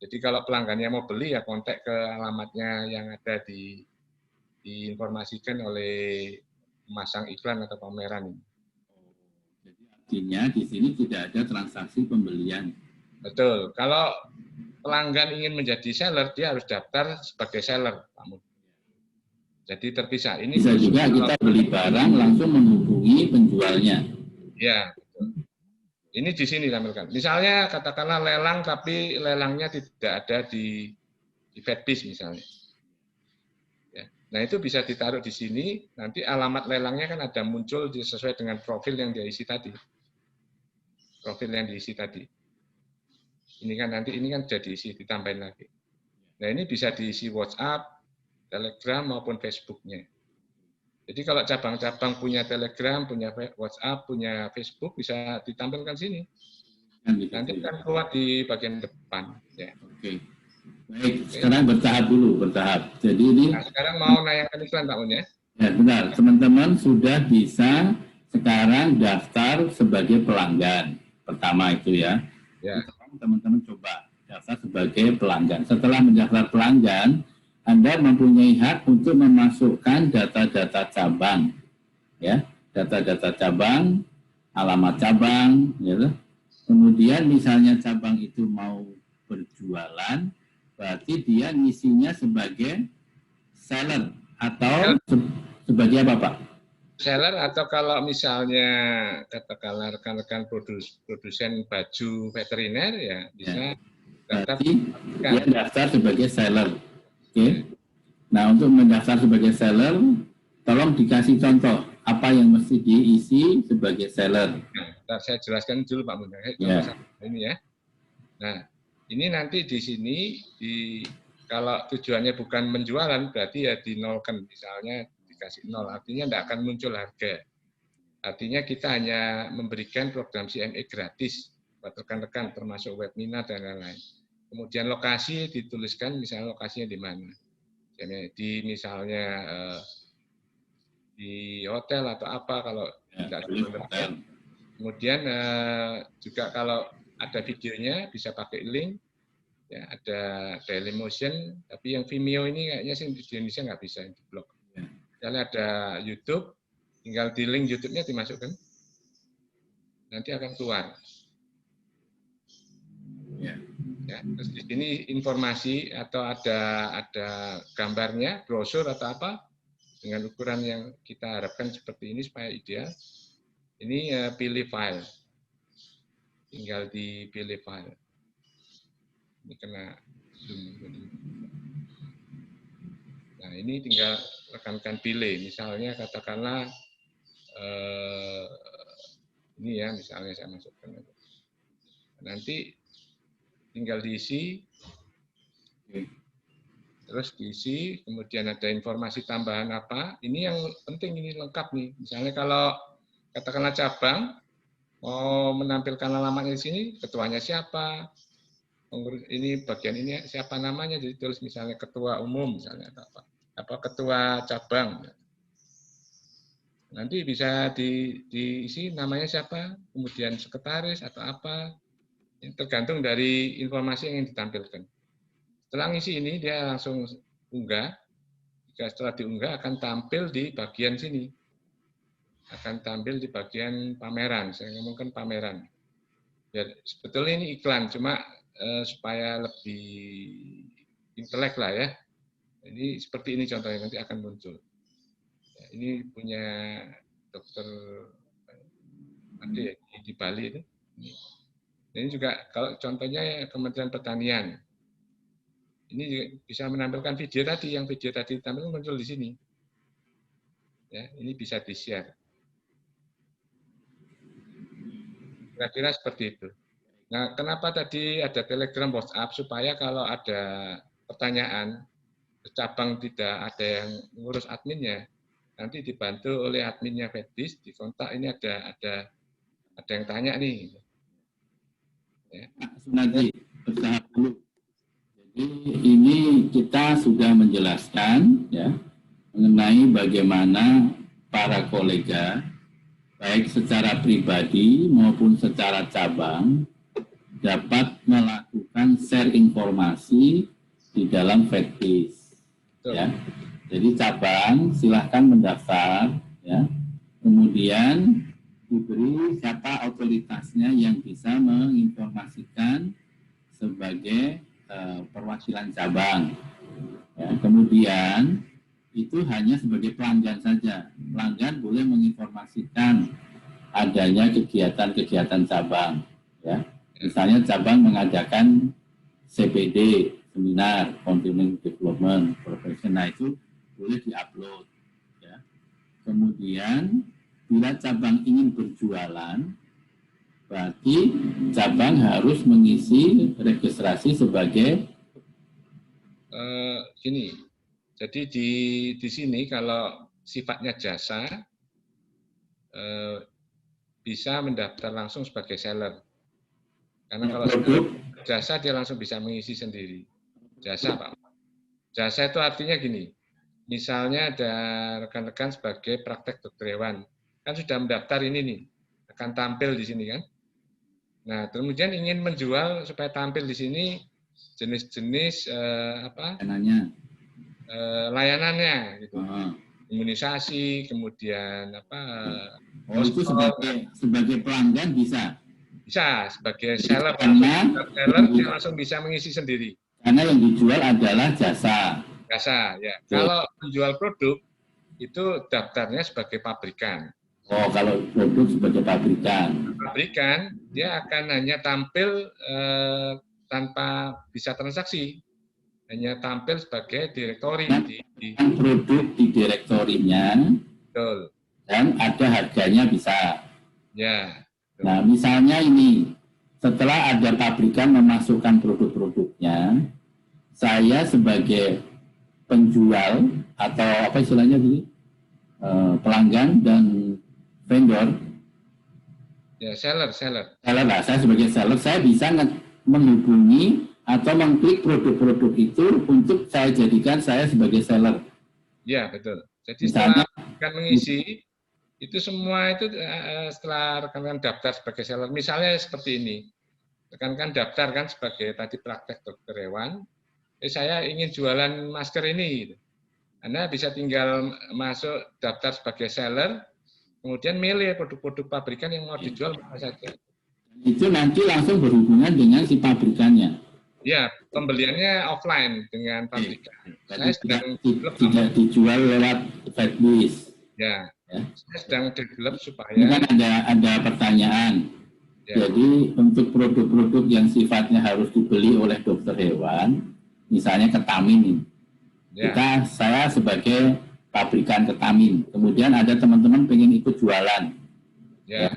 Jadi kalau pelanggannya mau beli ya kontak ke alamatnya yang ada diinformasikan oleh pemasang iklan atau pameran. Jadi artinya di sini tidak ada transaksi pembelian. Betul. Kalau pelanggan ingin menjadi seller, dia harus daftar sebagai seller, Pak Mun. Jadi terpisah. Ini bisa juga kita beli barang langsung menghubungi penjualnya. Ya, betul. Ini di sini tampilkan. Misalnya katakanlah lelang, tapi lelangnya tidak ada di Fedbis misalnya. Ya. Nah itu bisa ditaruh di sini. Nanti alamat lelangnya kan ada muncul sesuai dengan profil yang dia isi tadi. Profil yang diisi tadi. Ini kan nanti ini kan jadi isi ditambahin lagi. Nah ini bisa diisi WhatsApp, Telegram maupun Facebooknya. Jadi kalau cabang-cabang punya Telegram, punya WhatsApp, punya Facebook, bisa ditampilkan sini. Nanti akan keluar di bagian depan. Ya. Oke. Baik, sekarang bertahap dulu, bertahap. Jadi ini. Nah, sekarang mau nayangkan iklan, Pak Mun ya? Ya, benar. Teman-teman sudah bisa sekarang daftar sebagai pelanggan. Pertama itu ya. Ya. Teman-teman coba daftar sebagai pelanggan. Setelah mendaftar pelanggan, Anda mempunyai hak untuk memasukkan data-data cabang, ya, data-data cabang, alamat cabang, ya. Kemudian misalnya cabang itu mau berjualan, berarti dia ngisinya sebagai seller atau sebagai apa, Pak? Seller atau kalau misalnya katakanlah rekan-rekan produsen baju veteriner ya bisa. Ya. Berarti dia daftar sebagai seller. Oke. Nah, untuk mendaftar sebagai seller, tolong dikasih contoh apa yang mesti diisi sebagai seller. Nah, saya jelaskan dulu Pak Mun. Ya. Ini ya. Nah, ini nanti di sini kalau tujuannya bukan menjualan berarti ya dinolkan, misalnya dikasih 0, artinya tidak akan muncul harga. Artinya kita hanya memberikan program CME gratis buat rekan-rekan termasuk webinar dan lain-lain. Kemudian lokasi dituliskan, misalnya lokasinya di mana. Di misalnya di hotel atau apa kalau tidak hotel. Kemudian juga kalau ada videonya bisa pakai link. Ya, ada Dailymotion, tapi yang Vimeo ini kayaknya sih di Indonesia nggak bisa di blok. Misalnya ada YouTube, tinggal di link YouTube-nya dimasukkan, nanti akan keluar. Ya, terus di sini informasi atau ada gambarnya, brosur atau apa dengan ukuran yang kita harapkan seperti ini supaya ideal. Ini pilih file, tinggal dipilih file. Ini kena zoom. Nah ini tinggal rekan-rekan pilih, misalnya katakanlah ini ya, misalnya saya masukkan. Nanti tinggal diisi, terus diisi, kemudian ada informasi tambahan apa. Ini yang penting, ini lengkap nih. Misalnya kalau katakanlah cabang mau menampilkan alamatnya di sini, ketuanya siapa, ini bagian ini siapa namanya, jadi tulis misalnya ketua umum misalnya apa ketua cabang. Nanti bisa diisi namanya siapa, kemudian sekretaris atau apa. Tergantung dari informasi yang ditampilkan. Setelah ngisi ini dia langsung unggah. Jika setelah diunggah akan tampil di bagian sini. Akan tampil di bagian pameran. Saya ngomongkan pameran. Ya, sebetulnya ini iklan, cuma supaya lebih intelek lah ya. Ini seperti ini contohnya nanti akan muncul. Ya, ini punya dokter Ade di Bali itu. Ini juga kalau contohnya Kementerian Pertanian. Ini juga bisa menampilkan video tadi, yang video tadi ditampilkan muncul di sini. Ya, ini bisa di-share. Kira-kira seperti itu. Nah, kenapa tadi ada Telegram, WhatsApp, supaya kalau ada pertanyaan, cabang tidak ada yang ngurus adminnya, nanti dibantu oleh adminnya Fedbis, dikontak, ini ada yang tanya nih. Ya. Sunadi, bertahap dulu. Jadi ini kita sudah menjelaskan ya mengenai bagaimana para kolega baik secara pribadi maupun secara cabang dapat melakukan share informasi di dalam Fedbase. Ya. Jadi cabang silahkan mendaftar, ya. Kemudian diberi siapa otoritasnya yang bisa menginformasikan sebagai perwakilan cabang. Ya, kemudian itu hanya sebagai pelanggan saja. Pelanggan boleh menginformasikan adanya kegiatan-kegiatan cabang. Ya. Misalnya cabang mengadakan CPD, seminar continuing development professional, itu boleh diupload. Ya. Kemudian bila cabang ingin berjualan, berarti cabang harus mengisi registrasi sebagai gini. Jadi di sini kalau sifatnya jasa bisa mendaftar langsung sebagai seller. Karena kalau jasa dia langsung bisa mengisi sendiri. Jasa, Pak. Jasa itu artinya gini. Misalnya ada rekan-rekan sebagai praktek dokter hewan, kan sudah mendaftar ini nih, akan tampil di sini kan. Nah, kemudian ingin menjual supaya tampil di sini jenis-jenis layanannya gitu. Imunisasi, kemudian itu sebagai pelanggan bisa. Bisa sebagai seller, dia langsung bisa mengisi sendiri. Karena yang dijual adalah jasa. Jasa, ya. Kalau menjual produk itu daftarnya sebagai pabrikan. Oh, kalau produk sebagai pabrikan. Pabrikan dia akan hanya tampil tanpa bisa transaksi, hanya tampil sebagai direktori di produk di direktorinya. Betul. Dan ada harganya bisa. Ya. Betul. Nah, misalnya ini setelah ada pabrikan memasukkan produk-produknya, saya sebagai penjual atau apa istilahnya ini pelanggan dan vendor, ya seller. Lah, saya sebagai seller saya bisa menghubungi atau mengklik produk-produk itu untuk saya jadikan saya sebagai seller. Ya betul. Jadi setelah rekan mengisi itu semua itu setelah rekan-rekan daftar sebagai seller, misalnya seperti ini, rekan-rekan daftar kan sebagai tadi praktek dokter hewan. Saya ingin jualan masker ini. Gitu. Anda bisa tinggal masuk daftar sebagai seller, kemudian milih produk-produk pabrikan yang mau dijual apa saja. Itu nanti langsung berhubungan dengan si pabrikannya. Ya, pembeliannya offline dengan pabrikan. Saya sedang tidak dijual lewat Fedbase. Ya, saya sedang develop supaya. Ini kan ada pertanyaan. Ya. Jadi untuk produk-produk yang sifatnya harus dibeli oleh dokter hewan, misalnya ketamin, ya. Saya sebagai pabrikan ketamin, kemudian ada teman-teman pengen ikut jualan, ya.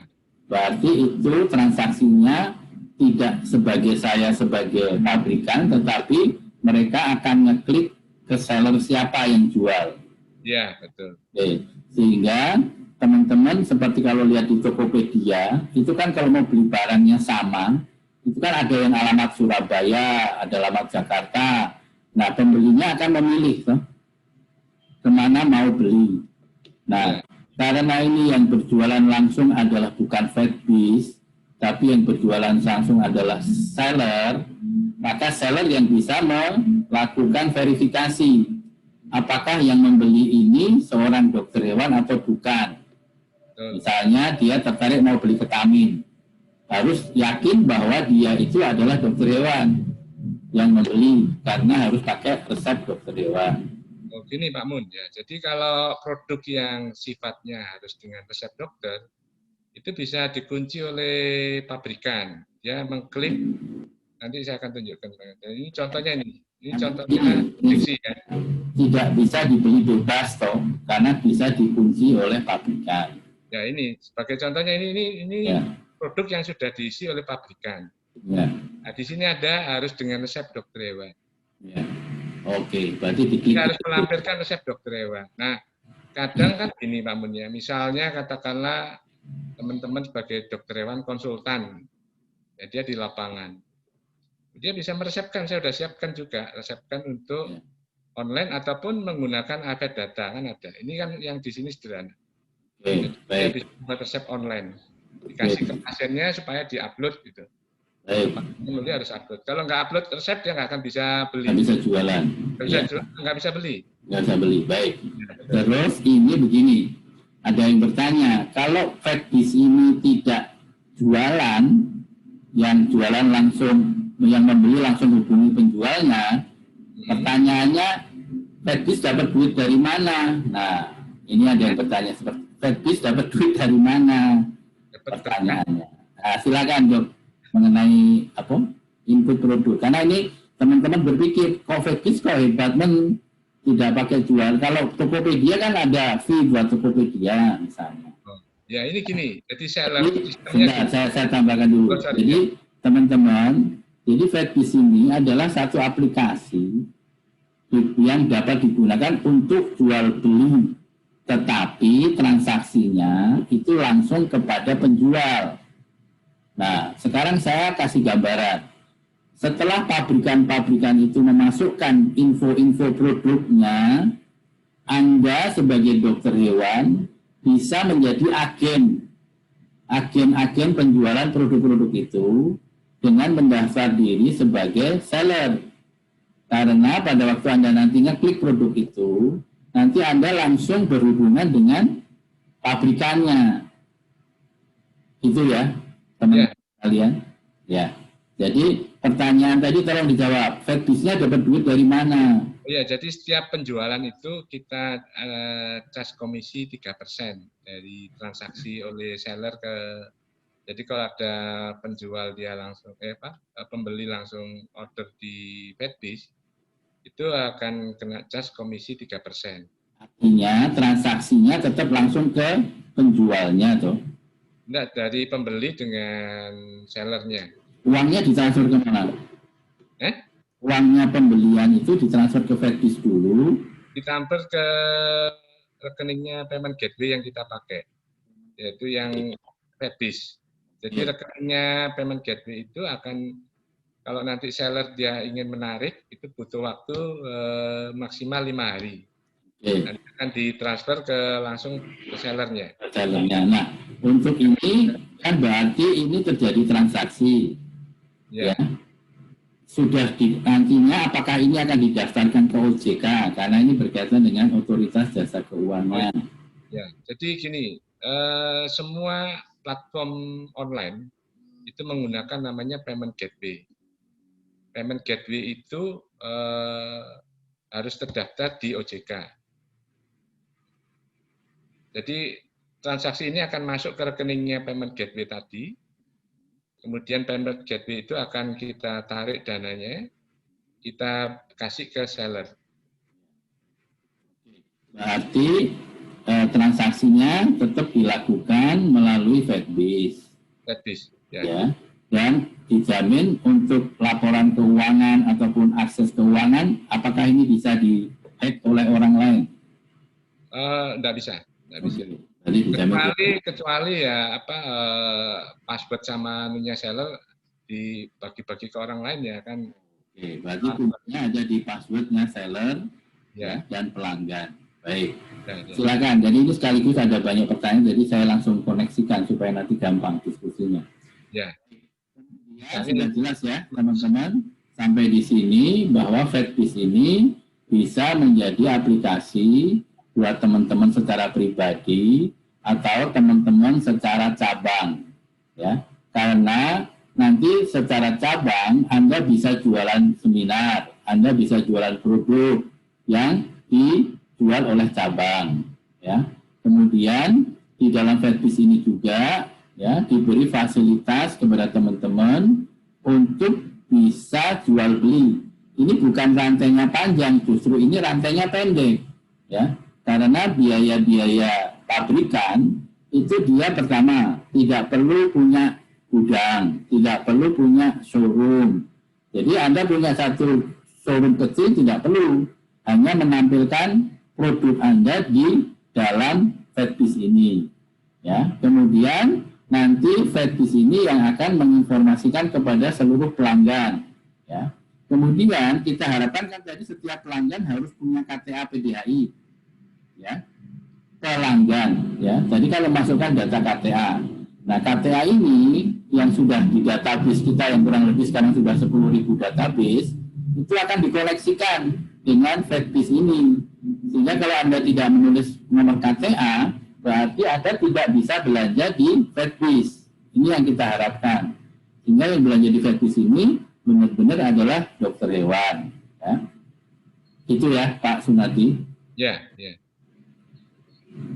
Berarti itu transaksinya tidak sebagai saya sebagai pabrikan, tetapi mereka akan ngeklik ke seller siapa yang jual. Ya, betul. Oke. Sehingga teman-teman seperti kalau lihat di Tokopedia, itu kan kalau mau beli barangnya sama, itu kan ada yang alamat Surabaya, ada alamat Jakarta. Nah, pembelinya akan memilih kemana mau beli. Nah, karena ini yang berjualan langsung adalah bukan Fedbase, tapi yang berjualan langsung adalah seller, maka seller yang bisa melakukan verifikasi apakah yang membeli ini seorang dokter hewan atau bukan. Misalnya dia tertarik mau beli ketamin, harus yakin bahwa dia itu adalah dokter hewan yang membeli karena harus pakai resep dokter hewan. Oh, gini Pak Mun ya. Jadi kalau produk yang sifatnya harus dengan resep dokter itu bisa dikunci oleh pabrikan. Dia mengklik, nanti saya akan tunjukkan. Ini contohnya ini. Ini contohnya diksi kan. Tidak bisa dibeli bebas toh, karena bisa dikunci oleh pabrikan. Ya ini sebagai contohnya ini ya. Produk yang sudah diisi oleh pabrikan. Ya. Nah, di sini ada harus dengan resep dokter hewan. Ya. Oke, berarti diklik. Kita harus melampirkan resep dokter hewan. Nah, kadang kan gini Pak Mun ya, misalnya katakanlah teman-teman sebagai dokter hewan konsultan, ya dia di lapangan. Dia bisa meresepkan, saya sudah siapkan juga, resepkan untuk online ataupun menggunakan AVET data, kan ada. Ini kan yang di sini sederhana. Dia bisa membuat resep online. Dikasih ke pasiennya supaya diupload gitu. Baik. Membeli harus upload. Kalau nggak upload resep dia nggak akan bisa beli. Nggak bisa jualan. Nggak bisa beli. Nggak bisa beli. Baik. Terus ini begini. Ada yang bertanya, kalau Fedbis ini tidak jualan, yang jualan langsung, yang membeli langsung hubungi penjualnya, pertanyaannya, Fedbis dapat duit dari mana? Nah, ini ada yang bertanya seperti Fedbis dapat duit dari mana? Pertanyaannya. Nah, silakan Dok, mengenai apa input produk. Karena ini teman-teman berpikir, kok Fedbis kok hebat tidak pakai jual. Kalau Tokopedia kan ada fee buat Tokopedia misalnya. Ya ini gini, jadi saya tambahkan dulu. Jadi teman-teman, jadi Fedbis ini adalah satu aplikasi yang dapat digunakan untuk jual beli, tetapi transaksinya itu langsung kepada penjual. Nah, sekarang saya kasih gambaran. Setelah pabrikan-pabrikan itu memasukkan info-info produknya, Anda sebagai dokter hewan bisa menjadi agen penjualan produk-produk itu dengan mendaftar diri sebagai seller. Karena pada waktu Anda nanti ngeklik produk itu, nanti Anda langsung berhubungan dengan pabrikannya. Itu ya, teman-teman kalian. Ya. Jadi pertanyaan tadi tolong dijawab. Fedbisnya dapat duit dari mana? Ya, jadi setiap penjualan itu kita cas komisi 3% dari transaksi oleh seller ke. Jadi kalau ada penjual dia langsung pembeli langsung order di Fedbis, itu akan kena cas komisi 3%. Artinya transaksinya tetap langsung ke penjualnya toh? Enggak, dari pembeli dengan sellernya. Uangnya ditransfer ke mana? Uangnya pembelian itu ditransfer ke Fedbis dulu. Ditransfer ke rekeningnya payment gateway yang kita pakai, yaitu yang Fedbis. Jadi rekeningnya payment gateway itu akan, kalau nanti seller dia ingin menarik, itu butuh waktu maksimal 5 hari. Nanti akan ditransfer langsung ke sellernya. Nah, untuk ini kan berarti ini terjadi transaksi. Ya. Sudah nantinya apakah ini akan didaftarkan ke OJK karena ini berkaitan dengan otoritas jasa keuangan. Ya, jadi gini, semua platform online itu menggunakan namanya payment gateway. Payment gateway itu harus terdaftar di OJK. Jadi transaksi ini akan masuk ke rekeningnya payment gateway tadi. Kemudian payment gateway itu akan kita tarik dananya, kita kasih ke seller. Berarti transaksinya tetap dilakukan melalui Fedbis. Fedbis, ya. Dan dijamin untuk laporan keuangan ataupun akses keuangan, apakah ini bisa di-hack oleh orang lain? Enggak bisa. Kecuali ya password sama anunya seller dibagi-bagi ke orang lain ya kan. Oke, berarti kuncinya ada di passwordnya seller ya dan pelanggan. Baik. Silakan. Jadi ini sekaligus ada banyak pertanyaan, jadi saya langsung koneksikan supaya nanti gampang diskusinya. Ya. Sudah jelas ya teman-teman sampai di sini bahwa Fedbis ini bisa menjadi aplikasi buat teman-teman secara pribadi atau teman-teman secara cabang, ya. Karena nanti secara cabang Anda bisa jualan seminar, Anda bisa jualan produk yang dijual oleh cabang, ya. Kemudian di dalam Fedbis ini juga, ya, diberi fasilitas kepada teman-teman untuk bisa jual beli. Ini bukan rantainya panjang, justru ini rantainya pendek, ya. Karena biaya-biaya pabrikan itu dia pertama tidak perlu punya gudang, tidak perlu punya showroom. Jadi Anda punya satu showroom kecil tidak perlu, hanya menampilkan produk Anda di dalam Fedbis ini. Ya, kemudian nanti Fedbis ini yang akan menginformasikan kepada seluruh pelanggan. Ya, kemudian kita harapkan kan tadi setiap pelanggan harus punya KTA PDHI. Ya, pelanggan ya. Jadi kalau masukkan data KTA, nah KTA ini yang sudah di database kita yang kurang lebih sekarang sudah 10.000 database, itu akan dikoleksikan dengan FedBiz ini. Sehingga kalau Anda tidak menulis nomor KTA, berarti Anda tidak bisa belanja di FedBiz. Ini yang kita harapkan. Sehingga yang belanja di FedBiz ini benar-benar adalah dokter hewan. Ya. Itu ya Pak Sunati. Ya, ya.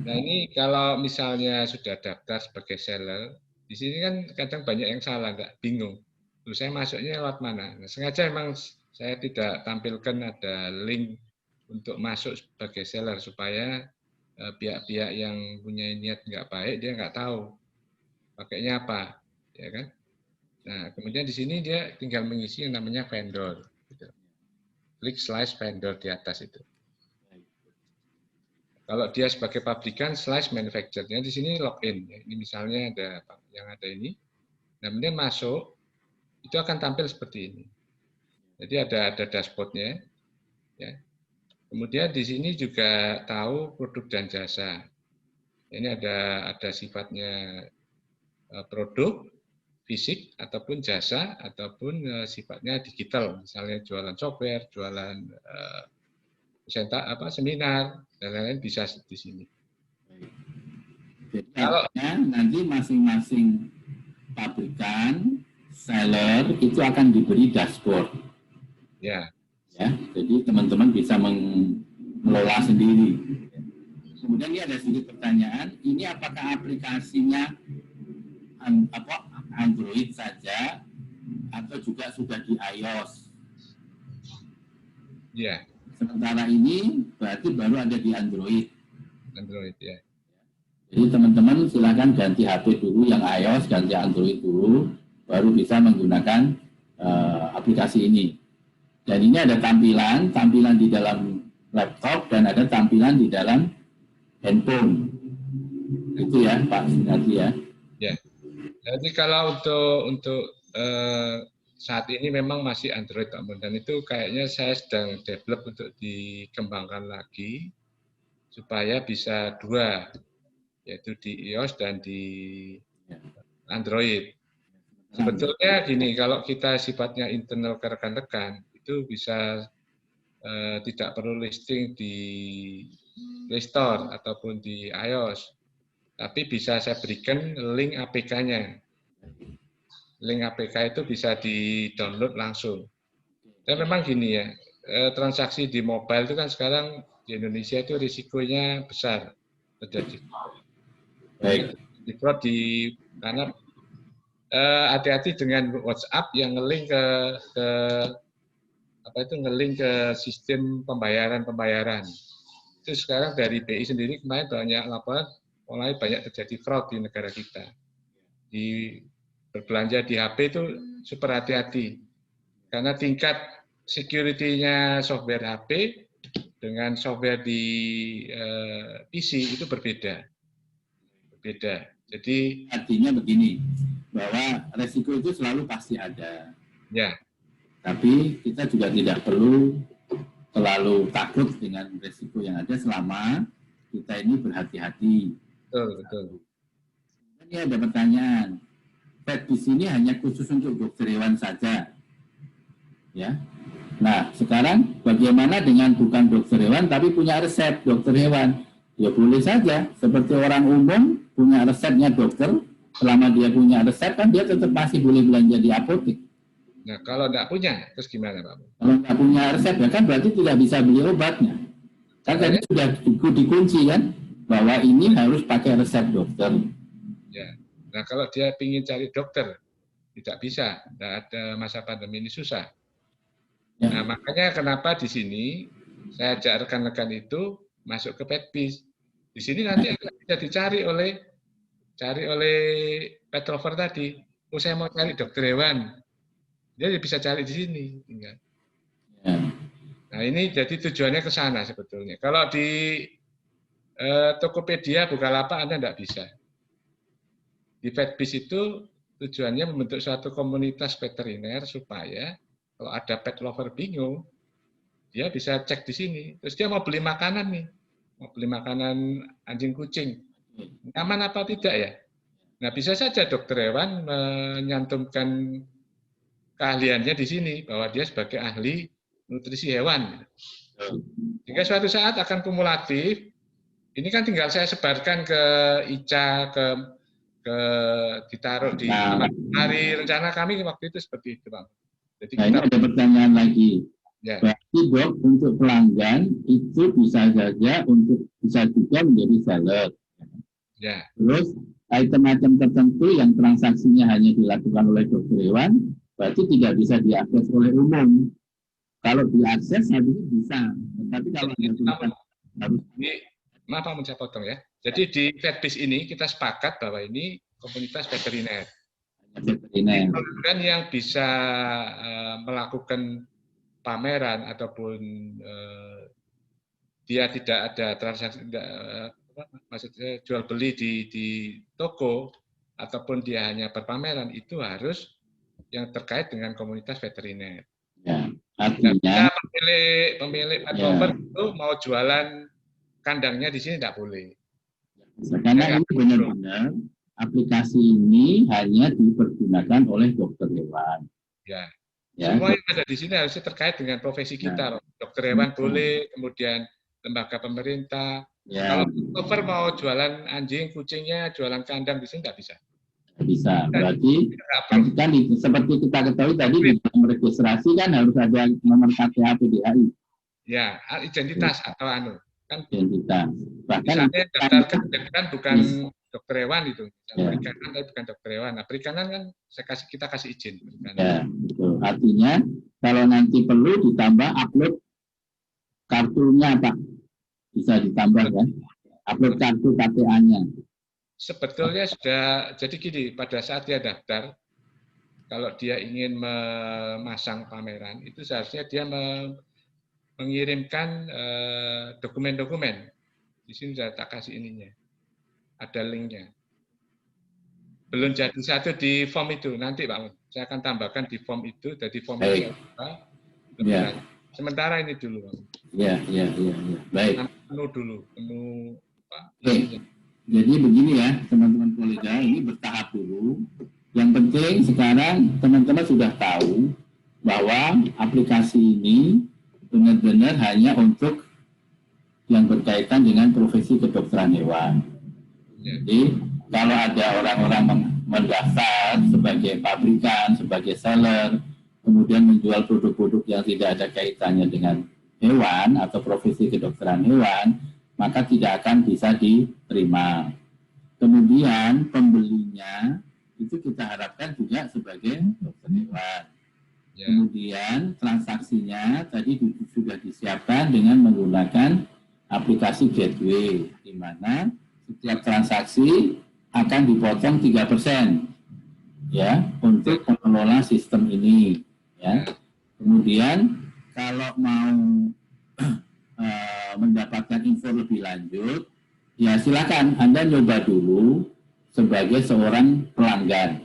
Nah ini kalau misalnya sudah daftar sebagai seller, di sini kan kadang banyak yang salah, nggak bingung. Terus saya masuknya lewat mana? Nah, sengaja memang saya tidak tampilkan ada link untuk masuk sebagai seller supaya pihak-pihak yang punya niat nggak baik dia nggak tahu pakainya apa, ya kan? Nah kemudian di sini dia tinggal mengisi yang namanya vendor. Gitu. Klik slash vendor di atas itu. Kalau dia sebagai pabrikan slash manufacturer-nya di sini login. Ini misalnya ada yang ada ini. Nah, kemudian masuk itu akan tampil seperti ini. Jadi ada dashboard-nya. Ya. Kemudian di sini juga tahu produk dan jasa. Ini ada sifatnya produk fisik ataupun jasa ataupun sifatnya digital. Misalnya jualan software, jualan seminar dan lain-lain bisa di sini. Jadi kalau nanti masing-masing pabrikan, seller itu akan diberi dashboard. Ya. Ya, jadi teman-teman bisa mengelola sendiri. Kemudian ini ada sedikit pertanyaan, ini apakah aplikasinya Android saja atau juga sudah di iOS? Ya. Sementara ini berarti baru ada di Android. Android ya. Jadi teman-teman silakan ganti HP dulu yang iOS, ganti Android dulu, baru bisa menggunakan aplikasi ini. Dan ini ada tampilan di dalam laptop dan ada tampilan di dalam handphone. Itu ya Pak Sunati ya. Ya. Jadi kalau untuk saat ini memang masih Android, dan itu kayaknya saya sedang develop untuk dikembangkan lagi supaya bisa dua, yaitu di iOS dan di Android. Sebetulnya gini, kalau kita sifatnya internal ke rekan-rekan, itu bisa tidak perlu listing di Play Store ataupun di iOS, tapi bisa saya berikan link APK-nya. Link APK itu bisa di-download langsung. Dan memang gini ya, transaksi di mobile itu kan sekarang di Indonesia itu risikonya besar terjadi. Baik. Karena hati-hati dengan WhatsApp yang nge-link ke sistem pembayaran. Itu sekarang dari BI sendiri kemarin banyak laporan mulai banyak terjadi fraud di negara kita. Berbelanja di HP itu super hati-hati. Karena tingkat security-nya software HP dengan software di PC itu berbeda. Jadi artinya begini, bahwa resiko itu selalu pasti ada. Ya. Tapi kita juga tidak perlu terlalu takut dengan resiko yang ada selama kita ini berhati-hati. Betul. Ini ada pertanyaan. FedBiz ini hanya khusus untuk dokter hewan saja. Ya. Nah, sekarang bagaimana dengan bukan dokter hewan tapi punya resep dokter hewan? Ya boleh saja. Seperti orang umum punya resepnya dokter, selama dia punya resep kan dia tetap masih boleh belanja di apotek. Nah, kalau tidak punya, terus gimana Pak? Kalau tidak punya resep ya kan berarti tidak bisa beli obatnya. Kan tadi sudah dikunci kan bahwa ini harus pakai resep dokter. Ya. Nah, kalau dia ingin cari dokter, tidak bisa. Tidak ada masa pandemi ini susah. Ya. Nah, makanya kenapa di sini saya ajak rekan-rekan itu masuk ke FedBiz. Di sini nanti akan bisa dicari oleh pet lover tadi. Oh, saya mau cari dokter hewan. Dia bisa cari di sini. Ya. Nah, ini jadi tujuannya ke sana sebetulnya. Kalau di Tokopedia, Bukalapak Anda tidak bisa. Di FedBiz itu tujuannya membentuk suatu komunitas veteriner supaya kalau ada pet lover bingung, dia bisa cek di sini. Terus dia mau beli makanan nih, mau beli makanan anjing kucing, nyaman apa tidak ya? Nah, bisa saja dokter hewan menyantumkan keahliannya di sini, bahwa dia sebagai ahli nutrisi hewan. Jika suatu saat akan kumulatif, ini kan tinggal saya sebarkan ke ICA, ditaruh di hari rencana kami waktu itu seperti itu, Bang. Jadi Nah, ini ada pertanyaan lagi. Ya. Berarti Dok, untuk pelanggan itu bisa juga menjadi seller. Ya. Terus item-item tertentu yang transaksinya hanya dilakukan oleh dokter hewan, berarti tidak bisa diakses oleh umum. Kalau diakses harusnya bisa, tapi kalau harus. Maaf Pak, saya potong ya. Jadi di Vetbis ini kita sepakat bahwa ini komunitas veteriner. Pelanggan yang bisa melakukan pameran ataupun dia tidak ada transaksi, maksudnya jual beli di toko ataupun dia hanya berpameran, itu harus yang terkait dengan komunitas veteriner. Ya, artinya pemilik pet itu mau jualan kandangnya di sini tidak boleh. Karena ini benar-benar aplikasi ini hanya dipergunakan oleh dokter hewan. Ya. Ya. Semua yang ada di sini harusnya terkait dengan profesi kita. Ya. Dokter hewan boleh, kemudian lembaga pemerintah. Ya. Kalau dokter mau jualan anjing, kucingnya, jualan kandang di sini tidak bisa. Tidak bisa. Berarti kan seperti kita ketahui tadi di dalam registrasi kan harus ada nomor KTA PDAI. Ya, identitas atau kan identitas. Bahkan misalnya daftarkan bukan dokter hewan itu, perikanan tapi bukan dokter hewan. Nah, perikanan kan kita kasih izin. Ya, betul. Artinya kalau nanti perlu ditambah upload kartunya, Pak, bisa ditambah kan? Upload kartu KTA-nya. Sebetulnya sudah, jadi gini, pada saat dia daftar, kalau dia ingin memasang pameran, itu seharusnya dia mengirimkan dokumen-dokumen. Di sini sudah tak kasih ininya. Ada linknya. Belum jadi satu di form itu. Nanti Pak, saya akan tambahkan di form itu. Jadi form itu ya. Sementara ini dulu Pak. Ya. Baik. Penuh dulu. Penuh Pak. Jadi begini ya, teman-teman kolega, ini bertahap dulu. Yang penting sekarang teman-teman sudah tahu bahwa aplikasi ini benar-benar hanya untuk yang berkaitan dengan profesi kedokteran hewan. Jadi kalau ada orang-orang mendaftar sebagai pabrikan, sebagai seller, kemudian menjual produk-produk yang tidak ada kaitannya dengan hewan atau profesi kedokteran hewan, maka tidak akan bisa diterima. Kemudian pembelinya itu kita harapkan juga sebagai dokter hewan. Kemudian transaksinya tadi sudah disiapkan dengan menggunakan aplikasi Gateway, di mana setiap transaksi akan dipotong 3% ya untuk mengelola sistem ini. Ya. Kemudian kalau mau mendapatkan info lebih lanjut, ya silakan Anda coba dulu sebagai seorang pelanggan.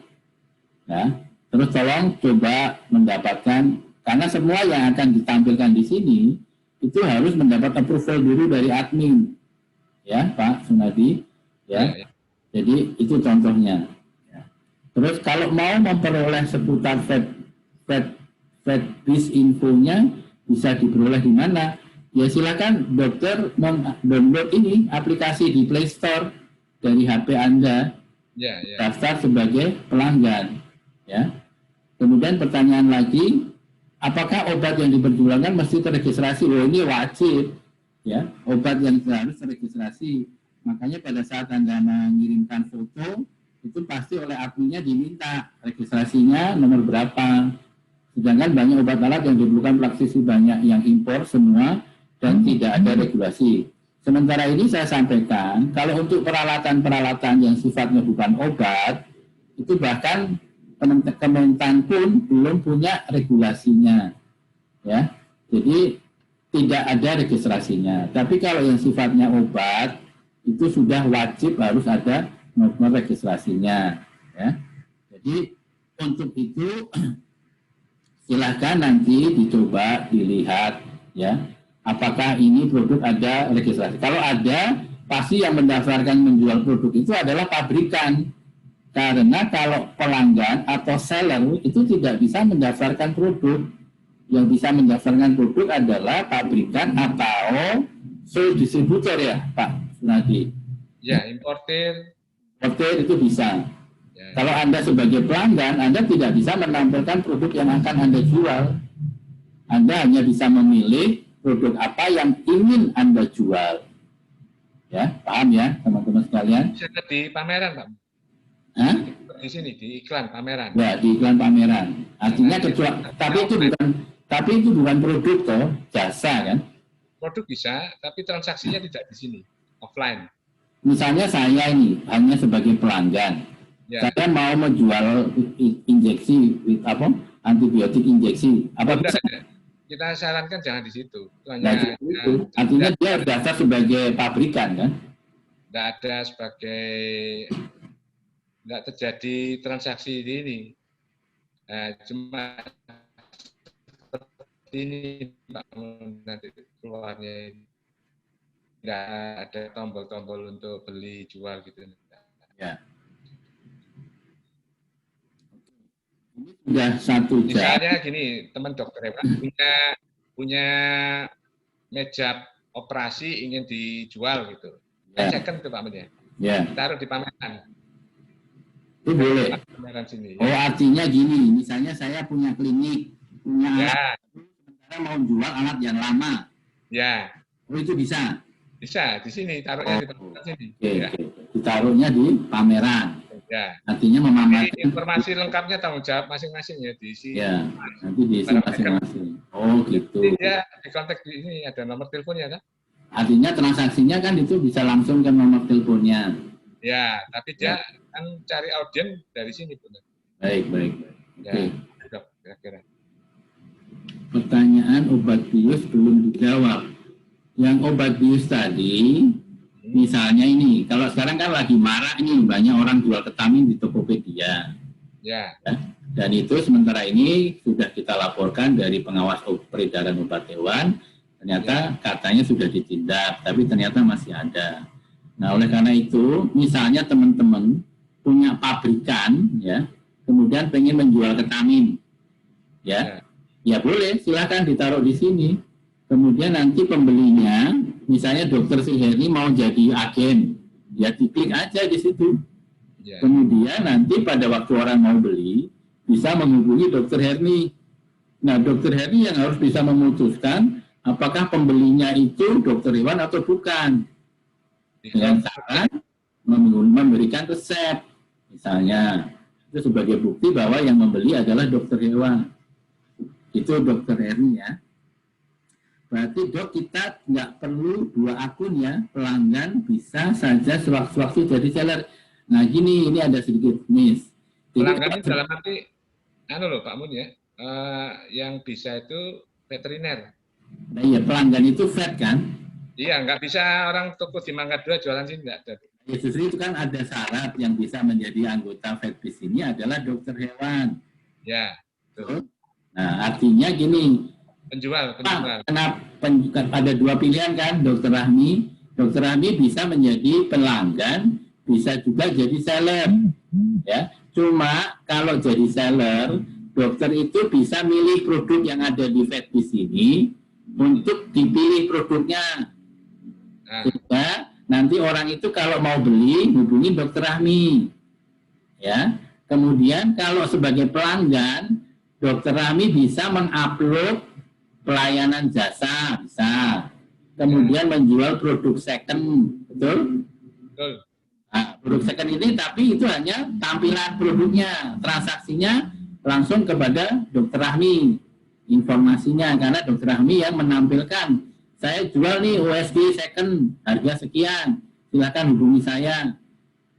Ya. Terus tolong coba mendapatkan, karena semua yang akan ditampilkan di sini itu harus mendapat approval dulu dari admin, ya Pak Sunadi, ya. Jadi itu contohnya. Ya. Terus kalau mau memperoleh seputar Vetbis infonya bisa diperoleh di mana? Ya silakan dokter download ini aplikasi di Play Store dari HP Anda, daftar sebagai pelanggan, ya. Kemudian pertanyaan lagi, apakah obat yang diperjualkan mesti terregistrasi? Oh, ini wajib, ya. Obat yang harus terregistrasi. Makanya pada saat Anda mengirimkan foto, itu pasti oleh adminnya diminta registrasinya nomor berapa. Sedangkan banyak obat alat yang diperlukan praktisi banyak yang impor semua dan tidak ada regulasi. Sementara ini saya sampaikan, kalau untuk peralatan-peralatan yang sifatnya bukan obat, itu bahkan Kementan pun belum punya regulasinya, ya. Jadi tidak ada registrasinya. Tapi kalau yang sifatnya obat itu sudah wajib harus ada nomor registrasinya, ya. Jadi untuk itu silahkan nanti dicoba dilihat, ya. Apakah ini produk ada registrasi? Kalau ada, pasti yang mendaftarkan menjual produk itu adalah pabrikan. Karena kalau pelanggan atau seller itu tidak bisa mendaftarkan produk. Yang bisa mendaftarkan produk adalah pabrikan atau sole distributor ya, Pak Sunadi. Ya, importer. Importer itu bisa. Ya. Kalau Anda sebagai pelanggan, Anda tidak bisa menampilkan produk yang akan Anda jual. Anda hanya bisa memilih produk apa yang ingin Anda jual. Ya, paham ya, teman-teman sekalian? Bisa di pameran, Pak. Hah? Di sini di iklan pameran. Ya, di iklan pameran. Artinya kecuali, tapi itu bukan produk toh, jasa kan? Produk bisa, tapi transaksinya tidak di sini, offline. Misalnya saya ini hanya sebagai pelanggan, Ya. saya mau menjual injeksi antibiotik injeksi, apa bisa? Kita sarankan jangan di situ. Itu Nah, itu. Artinya dia daftar sebagai pabrikan kan? Tidak ada sebagai, tidak terjadi transaksi di ini. Nah, cuma seperti ini Pak, nanti keluarnya tidak ada tombol-tombol untuk beli jual gitu. Ya. Ini sudah 1 jam. Misalnya gini, teman dokter hewan punya meja operasi ingin dijual gitu. Ya. Second tuh Pak Menteri. Ya. Taruh di pameran. Itu boleh. Pameran sini. Oh, artinya gini, misalnya saya punya klinik, punya alat, sementara mau jual alat yang lama. Ya. Oh, itu bisa. Bisa di sini, taruhnya di pameran sini. Oke, Ya. oke. Ditaruhnya di pameran. Ya. Artinya memamerkan. Informasi lengkapnya tanggung jawab masing-masing ya diisi. Ya, nanti diisi masing-masing. Oh, gitu. Ya, di kontak di ini ada nomor teleponnya kan? Artinya transaksinya kan itu bisa langsung ke nomor teleponnya. Ya, tapi dia kan cari audien dari sini benar. Baik, baik. Ya, Oke. kira-kira. Pertanyaan obat bius belum dijawab. Yang obat bius tadi, misalnya ini, kalau sekarang kan lagi marak nih, banyak orang jual ketamin di Tokopedia. Ya. Dan itu sementara ini sudah kita laporkan dari pengawas peredaran obat hewan, ternyata katanya sudah ditindak, tapi ternyata masih ada. Nah, oleh karena itu, misalnya teman-teman punya pabrikan, ya, kemudian pengen menjual ketamin, ya boleh, silakan ditaruh di sini. Kemudian nanti pembelinya, misalnya dokter Suherni mau jadi agen, ya diklik aja di situ. Ya. Kemudian nanti pada waktu orang mau beli, bisa menghubungi dokter Herni. Nah, dokter Herni yang harus bisa memutuskan apakah pembelinya itu dokter hewan atau bukan. Dengan cara memberikan resep. Misalnya, itu sebagai bukti bahwa yang membeli adalah dokter hewan. Itu dokter Herni ya. Berarti dok, kita nggak perlu 2 akun ya, pelanggan bisa saja sewaktu-waktu jadi seller. Nah gini, ini ada sedikit miss. Pelanggan ini dalam arti, loh Pak Mun ya, yang bisa itu veteriner. Nah iya, pelanggan itu vet kan? Iya, nggak bisa orang toko di Mangga 2 jualan sini nggak ada. Ya justru itu kan ada syarat yang bisa menjadi anggota vetbis ini adalah dokter hewan. Ya. Betul. Nah artinya gini. Penjual. Kenapa ada 2 pilihan kan, dokter Rahmi. Dokter Rahmi bisa menjadi pelanggan, bisa juga jadi seller. Ya, cuma kalau jadi seller, dokter itu bisa milih produk yang ada di vetbis ini untuk dipilih produknya. Sehingga nanti orang itu kalau mau beli hubungi dokter Rahmi. Ya. Kemudian kalau sebagai pelanggan, dokter Rahmi bisa mengupload pelayanan jasa, bisa. Kemudian menjual produk second, betul? Betul. Nah, produk second ini tapi itu hanya tampilan produknya, transaksinya langsung kepada dokter Rahmi, informasinya, karena dokter Rahmi yang menampilkan, saya jual nih USG second, harga sekian, silakan hubungi saya.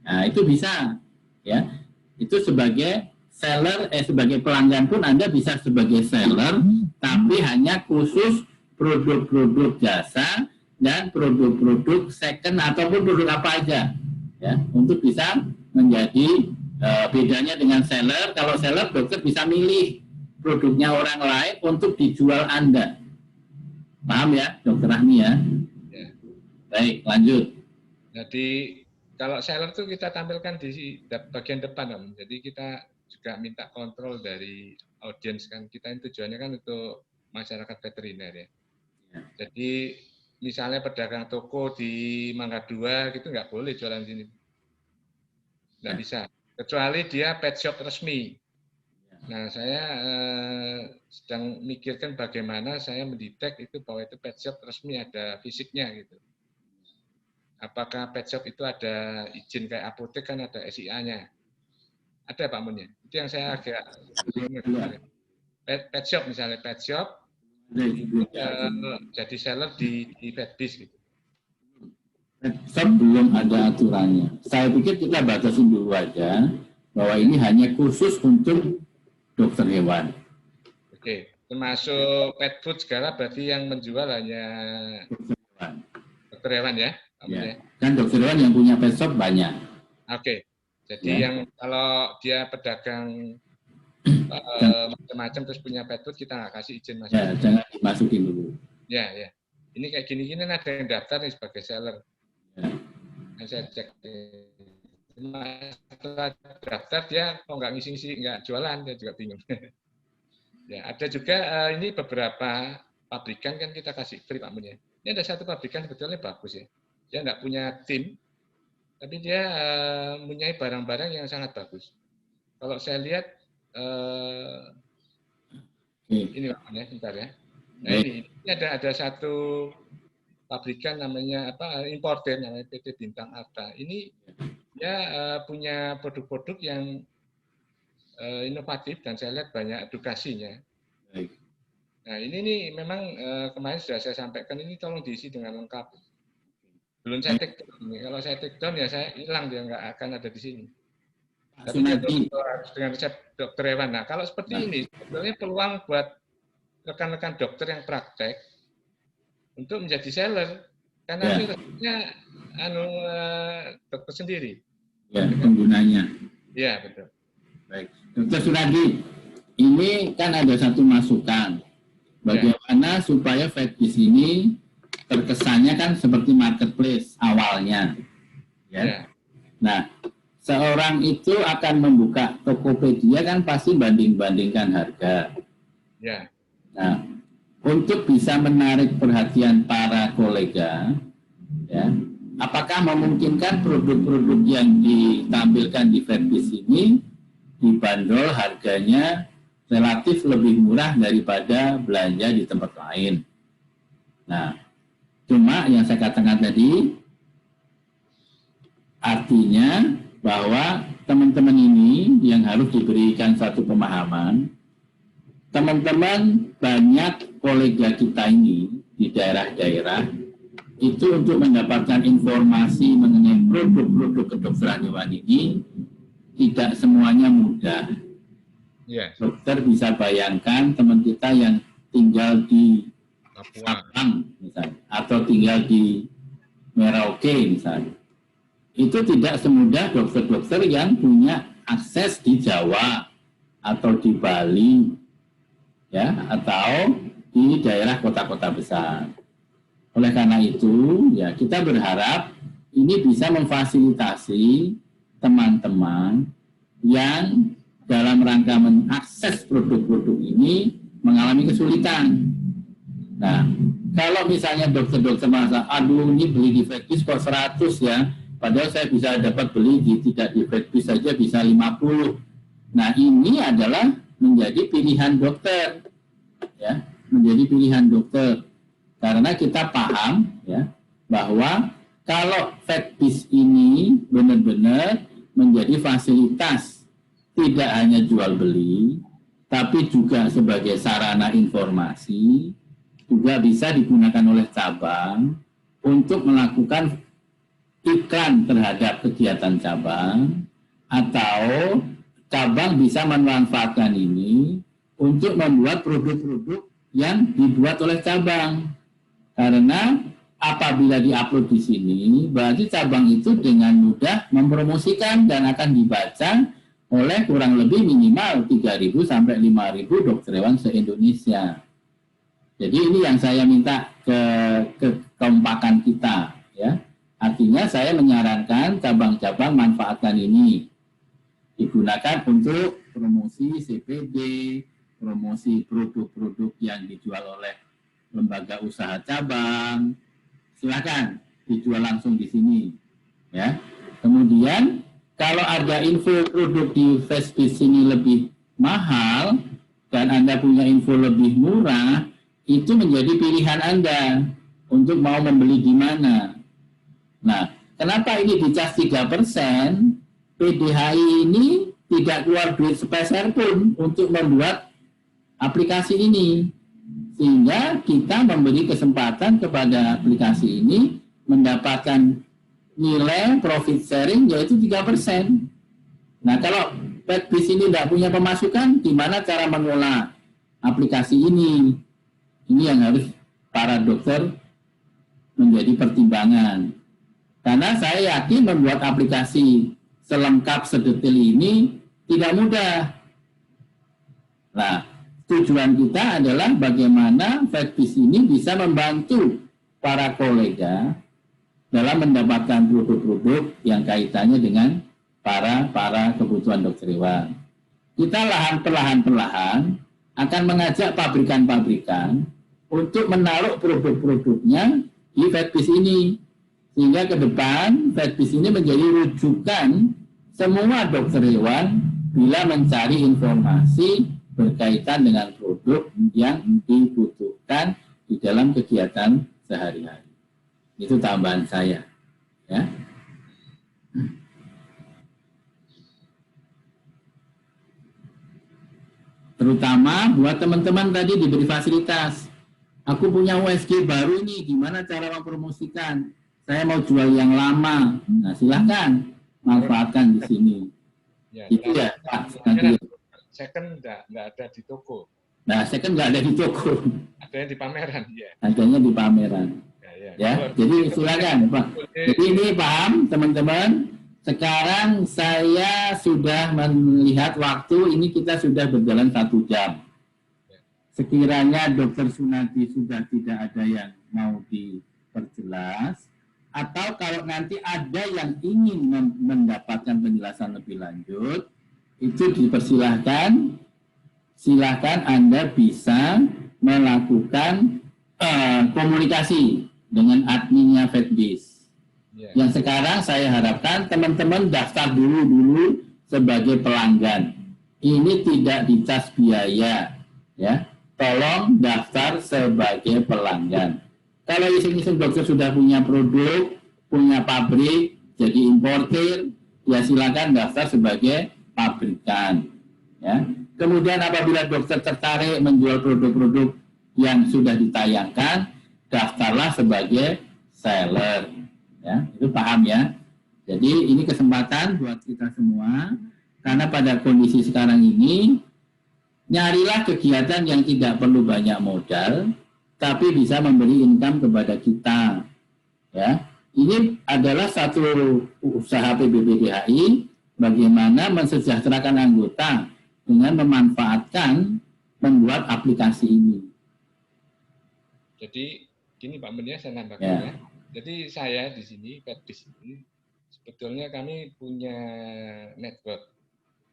Nah, itu bisa, ya. Itu sebagai seller, sebagai pelanggan pun Anda bisa sebagai seller, tapi hanya khusus produk-produk jasa dan produk-produk second ataupun produk apa aja, ya, untuk bisa menjadi bedanya dengan seller. Kalau seller, dokter bisa milih produknya orang lain untuk dijual Anda. Paham ya, dokter Rahmi ya? Ya. Baik, lanjut. Jadi kalau seller tuh kita tampilkan di bagian depan, Om. Jadi kita juga minta kontrol dari audiens kan. Kita tujuannya kan untuk masyarakat veteriner ya. Jadi misalnya pedagang toko di Mangga 2 gitu nggak boleh jualan di sini. Nggak bisa. Kecuali dia pet shop resmi. Nah, saya sedang mikirkan bagaimana saya mendetek itu bahwa itu pet shop resmi ada fisiknya gitu. Apakah pet shop itu ada izin kayak apotek kan ada SIA-nya. Ada Pak Mun ya? Itu yang saya agak pet shop misalnya pet shop jadi seller di Vetbis gitu. Pet shop belum ada aturannya. Saya pikir kita batasin dulu aja bahwa ini hanya khusus untuk dokter hewan. Oke, termasuk pet food segala berarti yang menjual hanya dokter hewan ya? Ya. Kan dokter hewan yang punya pet shop banyak. Oke, jadi yang kalau dia pedagang macam-macam terus punya pet food kita nggak kasih izin masuk. Ya, jangan dimasukin dulu. Ya, ya. Ini kayak gini-gini ada yang daftar nih sebagai seller. Ya. Nah, saya cek. Setelah daftar dia kok nggak ngisi-ngisi, nggak jualan, dia juga bingung. Ya, ada juga ini beberapa pabrikan kan kita kasih free Pak Mun ya. Ini ada satu pabrikan sebetulnya bagus ya. Dia nggak punya tim, tapi dia mempunyai barang-barang yang sangat bagus. Kalau saya lihat ini Pak Mun ya, bentar ya. Nah ini ada satu pabrikan namanya apa importer namanya PT Bintang Arta. Ini dia punya produk-produk yang inovatif dan saya lihat banyak edukasinya. Baik. Nah ini nih memang kemarin sudah saya sampaikan ini tolong diisi dengan lengkap. Belum saya take down. Kalau saya take down ya saya hilang dia nggak akan ada di sini. Tapi harus dengan resep dokter hewan. Nah kalau seperti ini sebenarnya peluang buat rekan-rekan dokter yang praktek untuk menjadi seller karena ini resepnya dokter sendiri. Ya, penggunanya. Ya, betul. Baik. Dokter Suradi, ini kan ada satu masukan. Bagaimana supaya Vetbis ini terkesannya kan seperti marketplace awalnya. Ya. Nah, seorang itu akan membuka Tokopedia kan pasti banding-bandingkan harga. Ya. Nah, untuk bisa menarik perhatian para kolega, ya, apakah memungkinkan produk-produk yang ditampilkan di Vetbis ini dibanderol harganya relatif lebih murah daripada belanja di tempat lain? Nah, cuma yang saya katakan tadi, artinya bahwa teman-teman ini yang harus diberikan satu pemahaman, teman-teman banyak kolega kita ini di daerah-daerah itu untuk mendapatkan informasi mengenai produk-produk kedokteran hewan ini tidak semuanya mudah. Yes. Dokter bisa bayangkan teman kita yang tinggal di Sabang misalnya, atau tinggal di Merauke misalnya. Itu tidak semudah dokter-dokter yang punya akses di Jawa atau di Bali, ya, atau di daerah kota-kota besar. Oleh karena itu, ya kita berharap ini bisa memfasilitasi teman-teman yang dalam rangka mengakses produk-produk ini mengalami kesulitan. Nah, kalau misalnya dokter-dokter merasa, aduh ini beli di Vetbis kok 100 ya, padahal saya bisa dapat beli tidak di Vetbis saja bisa 50. Nah, ini adalah menjadi pilihan dokter, ya, menjadi pilihan dokter. Karena kita paham ya bahwa kalau Vetbis ini benar-benar menjadi fasilitas tidak hanya jual beli, tapi juga sebagai sarana informasi, juga bisa digunakan oleh cabang untuk melakukan iklan terhadap kegiatan cabang, atau cabang bisa memanfaatkan ini untuk membuat produk-produk yang dibuat oleh cabang. Karena apabila diupload di sini, berarti cabang itu dengan mudah mempromosikan dan akan dibaca oleh kurang lebih minimal 3.000 sampai 5.000 dokter hewan se-Indonesia. Jadi ini yang saya minta kekompakan kita, ya. Artinya saya menyarankan cabang-cabang manfaatkan ini. Digunakan untuk promosi CPD, promosi produk-produk yang dijual oleh lembaga usaha cabang. Silakan dijual langsung di sini. Ya. Kemudian kalau ada info produk di Fastbiz ini lebih mahal dan Anda punya info lebih murah, itu menjadi pilihan Anda untuk mau membeli di mana. Nah, kenapa ini dicas 3%? PDHI ini tidak keluar duit sepeser pun untuk membuat aplikasi ini. Sehingga kita memberi kesempatan kepada aplikasi ini mendapatkan nilai profit sharing yaitu 3%. Nah, kalau Fastbiz ini tidak punya pemasukan, gimana cara mengelola aplikasi ini? Ini yang harus para dokter menjadi pertimbangan. Karena saya yakin membuat aplikasi selengkap sedetail ini tidak mudah. Nah, tujuan kita adalah bagaimana Fastbiz ini bisa membantu para kolega dalam mendapatkan produk-produk yang kaitannya dengan para kebutuhan dokter hewan. Kita perlahan-perlahan akan mengajak pabrikan-pabrikan untuk menaruh produk-produknya di Fastbiz ini. Sehingga ke depan Fastbiz ini menjadi rujukan semua dokter hewan bila mencari informasi berkaitan dengan produk yang dibutuhkan di dalam kegiatan sehari-hari. Itu tambahan saya. Ya. Terutama buat teman-teman tadi diberi fasilitas. Aku punya USG baru nih, gimana cara mempromosikan? Saya mau jual yang lama. Nah, silahkan manfaatkan di sini. Ya, itu ya, Pak. Second nggak ada di toko. Nah, second nggak ada di toko. Adanya di pameran, ya. Adanya di pameran. Ya, jadi silakan, Pak. Jadi ini paham, teman-teman. Sekarang saya sudah melihat waktu, ini kita sudah berjalan 1 jam. Sekiranya Dr. Sunadi sudah tidak ada yang mau diperjelas, atau kalau nanti ada yang ingin mendapatkan penjelasan lebih lanjut, itu dipersilahkan. Silahkan Anda bisa melakukan komunikasi dengan adminnya Fastbiz. Yang sekarang saya harapkan teman-teman daftar dulu sebagai pelanggan. Ini tidak dicas biaya, ya. Tolong daftar sebagai pelanggan. Kalau iseng-iseng dokter sudah punya produk, punya pabrik, jadi importir, ya silakan daftar sebagai pabrikan. Ya. Kemudian apabila dokter tertarik menjual produk-produk yang sudah ditayangkan, daftarlah sebagai seller. Ya, itu paham ya. Jadi ini kesempatan buat kita semua, karena pada kondisi sekarang ini, nyarilah kegiatan yang tidak perlu banyak modal, tapi bisa memberi income kepada kita. Ya, ini adalah satu usaha PBBDHI bagaimana mensejahterakan anggota dengan memanfaatkan membuat aplikasi ini. Jadi gini Pak Menia, saya nambahkan ya. Jadi saya di sini Fastbiz ini sebetulnya kami punya network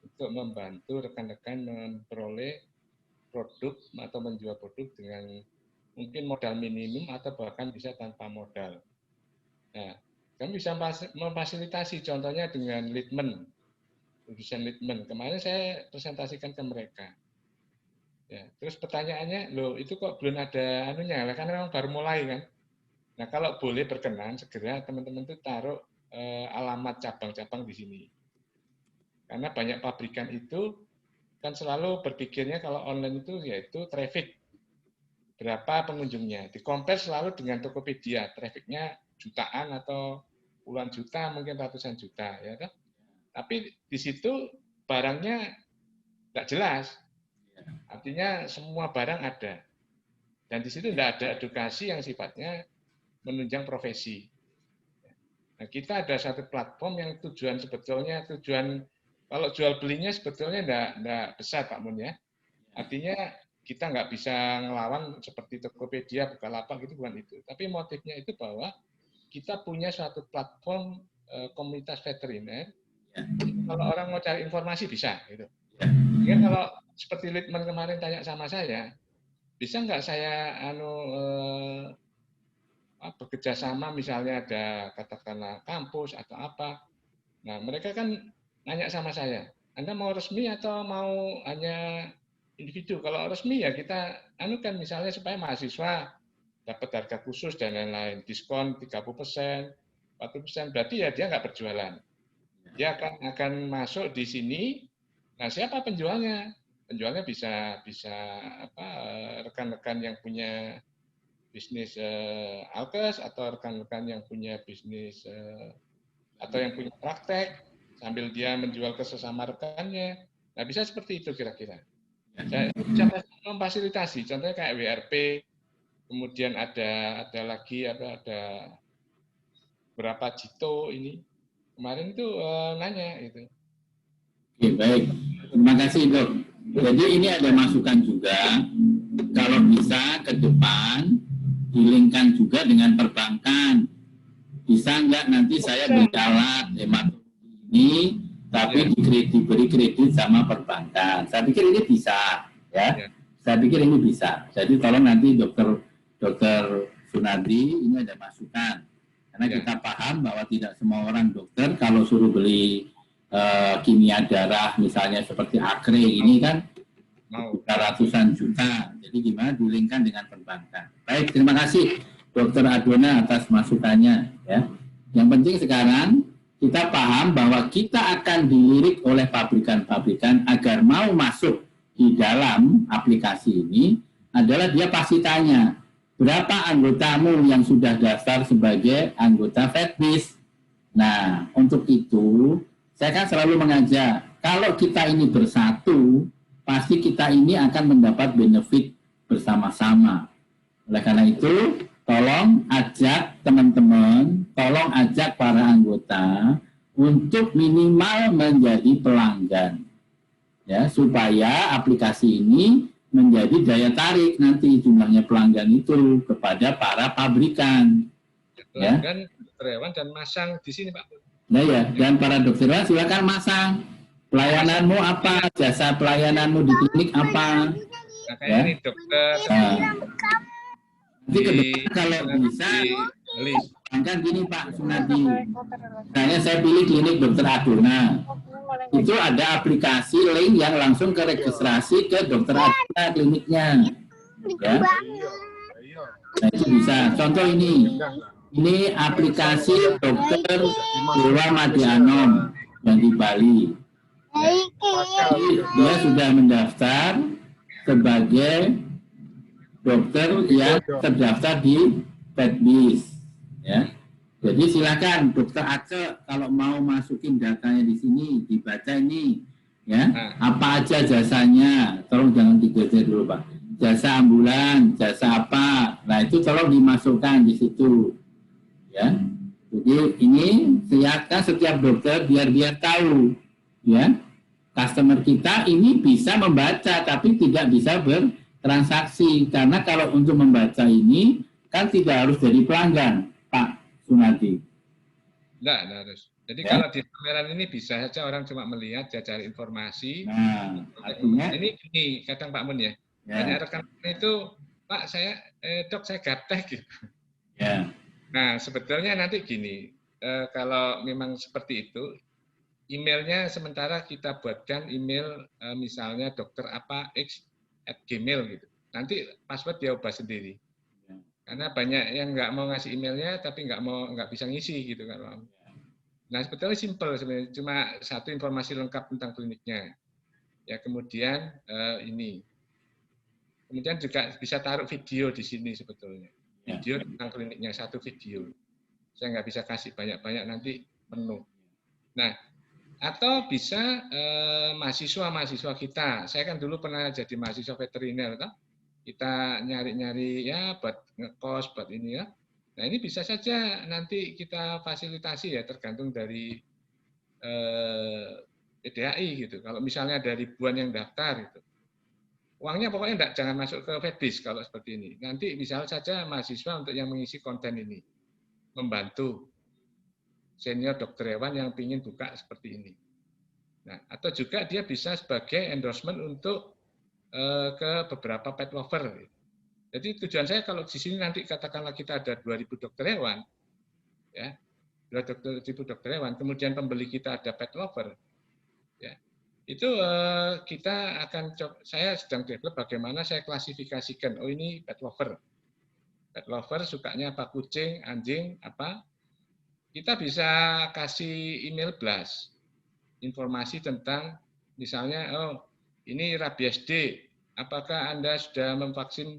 untuk membantu rekan-rekan memperoleh produk atau menjual produk dengan mungkin modal minimum atau bahkan bisa tanpa modal. Nah, kami bisa memfasilitasi contohnya dengan Litman, urusan Litman. Kemarin saya presentasikan ke mereka. Ya, terus pertanyaannya, loh itu kok belum ada anunya, karena memang baru mulai kan. Nah, kalau boleh berkenan, segera teman-teman itu taruh alamat cabang-cabang di sini. Karena banyak pabrikan itu kan selalu berpikirnya kalau online itu yaitu traffic. Berapa pengunjungnya. Di-compare selalu dengan Tokopedia, trafficnya jutaan atau puluhan juta, mungkin ratusan juta. Ya kan? Tapi di situ barangnya nggak jelas. Artinya semua barang ada. Dan di situ tidak ada edukasi yang sifatnya menunjang profesi. Nah, kita ada satu platform yang tujuan kalau jual belinya sebetulnya enggak besar Pak Mun ya. Artinya kita nggak bisa ngelawan seperti Tokopedia, Bukalapak gitu, bukan itu. Tapi motifnya itu bahwa kita punya suatu platform komunitas veteriner. Ya. Kalau orang mau cari informasi bisa, gitu. Ya. Ya, kalau seperti Litman kemarin tanya sama saya, bisa nggak saya bekerja sama, misalnya ada katakanlah kampus atau apa. Nah, mereka kan nanya sama saya, Anda mau resmi atau mau hanya individu? Kalau resmi ya kita anukan misalnya supaya mahasiswa dapat harga khusus dan lain-lain, diskon 30%, 40%, berarti ya dia nggak berjualan. Dia akan masuk di sini. Nah, siapa penjualnya? Penjualnya bisa rekan-rekan yang punya bisnis alkes atau rekan-rekan yang punya bisnis atau yang punya praktek sambil dia menjual ke sesama rekannya. Nah, bisa seperti itu kira-kira. Saya bisa memfasilitasi, contohnya kayak WRP, kemudian ada lagi ada berapa Jito ini kemarin itu nanya itu. Oke, baik. Terima kasih, Dok. Jadi ini ada masukan juga, kalau bisa ke depan dilingkan juga dengan perbankan. Bisa nggak nanti saya beli alat hematologi ini, tapi diberi kredit sama perbankan. Saya pikir ini bisa, ya. Saya pikir ini bisa. Jadi tolong nanti Dokter Sunardi ini ada masukan. Karena kita paham bahwa tidak semua orang dokter kalau suruh beli kimia darah misalnya seperti Akre ini kan ratusan juta. Jadi gimana dilingkan dengan perbankan. Baik, terima kasih Dr. Adona atas masukannya. Ya. Yang penting sekarang kita paham bahwa kita akan dilirik oleh pabrikan-pabrikan agar mau masuk di dalam aplikasi ini adalah dia pasti tanya, berapa anggotamu yang sudah daftar sebagai anggota Vetbis? Nah, untuk itu saya kan selalu mengajak, kalau kita ini bersatu, pasti kita ini akan mendapat benefit bersama-sama. Oleh karena itu, tolong ajak teman-teman, tolong ajak para anggota untuk minimal menjadi pelanggan. Ya, supaya aplikasi ini menjadi daya tarik nanti jumlahnya pelanggan itu kepada para pabrikan. Pelanggan, karyawan dan masang di sini, Pak. Nah ya, dan para dokter silakan masang. Pelayananmu apa? Jasa pelayananmu di klinik apa? Nah, kayak ini dokter. Nanti ke depan kalau bisa, kan gini Pak Sunardi. Misalnya saya pilih klinik Dokter Adona. Itu ada aplikasi link yang langsung ke registrasi ke Dokter Adona kliniknya. Ya. Nah, itu bisa. Contoh ini. Ini aplikasi Dokter Dewa Madianom yang di Bali. Jadi, dia sudah mendaftar sebagai dokter yang terdaftar di Vetbis. Ya. Jadi silakan Dokter Ace kalau mau masukin datanya di sini, dibaca ini, ya. Apa aja jasanya? Tolong jangan digeser dulu Pak. Jasa ambulan, jasa apa? Nah itu tolong dimasukkan di situ. Ya, jadi ini silakan setiap dokter biar tahu, ya, customer kita ini bisa membaca tapi tidak bisa bertransaksi karena kalau untuk membaca ini kan tidak harus jadi pelanggan, Pak Sunardi. Enggak harus. Jadi ya? Kalau di pameran ini bisa saja orang cuma melihat, dia cari informasi. Nah, artinya ini kadang Pak Mun ya. Banyak rekan itu, Pak saya dok saya gaptek gitu. Ya. Nah, sebetulnya nanti gini, kalau memang seperti itu, emailnya sementara kita buatkan email misalnya dokter apa x@gmail gitu. Nanti password dia ubah sendiri. Karena banyak yang nggak mau ngasih emailnya, tapi nggak bisa ngisi gitu kan. Nah, sebetulnya simpel sebenarnya, cuma satu informasi lengkap tentang kliniknya. Ya, kemudian ini. Kemudian juga bisa taruh video di sini sebetulnya. Video tentang kliniknya, satu video. Saya nggak bisa kasih banyak-banyak, nanti penuh. Nah, atau bisa mahasiswa-mahasiswa kita. Saya kan dulu pernah jadi mahasiswa veteriner, toh? Kita nyari-nyari ya buat ngekos, buat ini ya. Nah, ini bisa saja nanti kita fasilitasi ya, tergantung dari PDAI gitu. Kalau misalnya ada ribuan yang daftar gitu. Uangnya pokoknya jangan masuk ke Vetbis kalau seperti ini. Nanti misal saja mahasiswa untuk yang mengisi konten ini. membantu senior dokter hewan yang ingin buka seperti ini. Nah, atau juga dia bisa sebagai endorsement untuk ke beberapa pet lover. Jadi tujuan saya kalau di sini nanti katakanlah kita ada 2.000 dokter hewan, ya, 2.000 dokter hewan, kemudian pembeli kita ada pet lover, ya, itu kita akan coba, saya sedang develop bagaimana saya klasifikasikan. Oh ini pet lover. Pet lover sukanya apa, kucing, anjing, apa? Kita bisa kasih email blast informasi tentang misalnya, oh ini rabies D, apakah Anda sudah memvaksin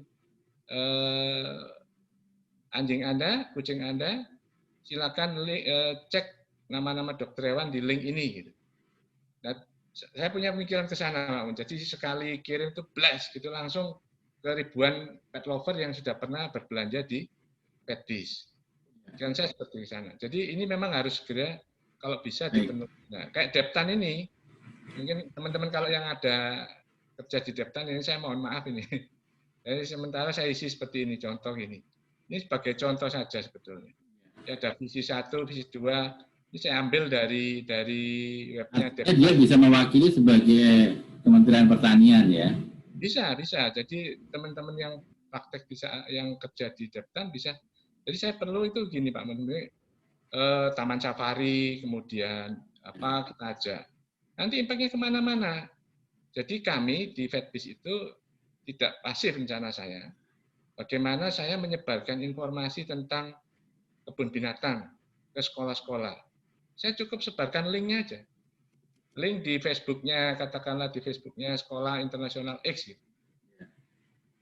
anjing Anda, kucing Anda? Silakan cek nama-nama dokter hewan di link ini. Gitu. Nah, saya punya pemikiran ke sana, jadi sekali kirim itu blast gitu langsung ke ribuan pet lover yang sudah pernah berbelanja di Petbis. Dan saya seperti di sana. Jadi ini memang harus segera kalau bisa dipenuhi. Nah, kayak Deptan ini, mungkin teman-teman kalau yang ada kerja di Deptan ini saya mohon maaf ini. Jadi sementara saya isi seperti ini, contoh ini. Ini sebagai contoh saja sebetulnya. Ya, ada visi 1, visi 2. Ini saya ambil dari webnya Deptan. Dia bisa mewakili sebagai Kementerian Pertanian ya? Bisa. Jadi teman-teman yang praktek bisa, yang kerja di Deptan bisa. Jadi saya perlu itu gini Pak Menteri, taman safari, kemudian apa kita ajak. Nanti impact-nya kemana-mana. Jadi kami di Vetbis itu tidak pasif rencana saya. Bagaimana saya menyebarkan informasi tentang kebun binatang ke sekolah-sekolah. Saya cukup sebarkan linknya aja. Link di Facebooknya, katakanlah di Facebooknya Sekolah Internasional X. Gitu.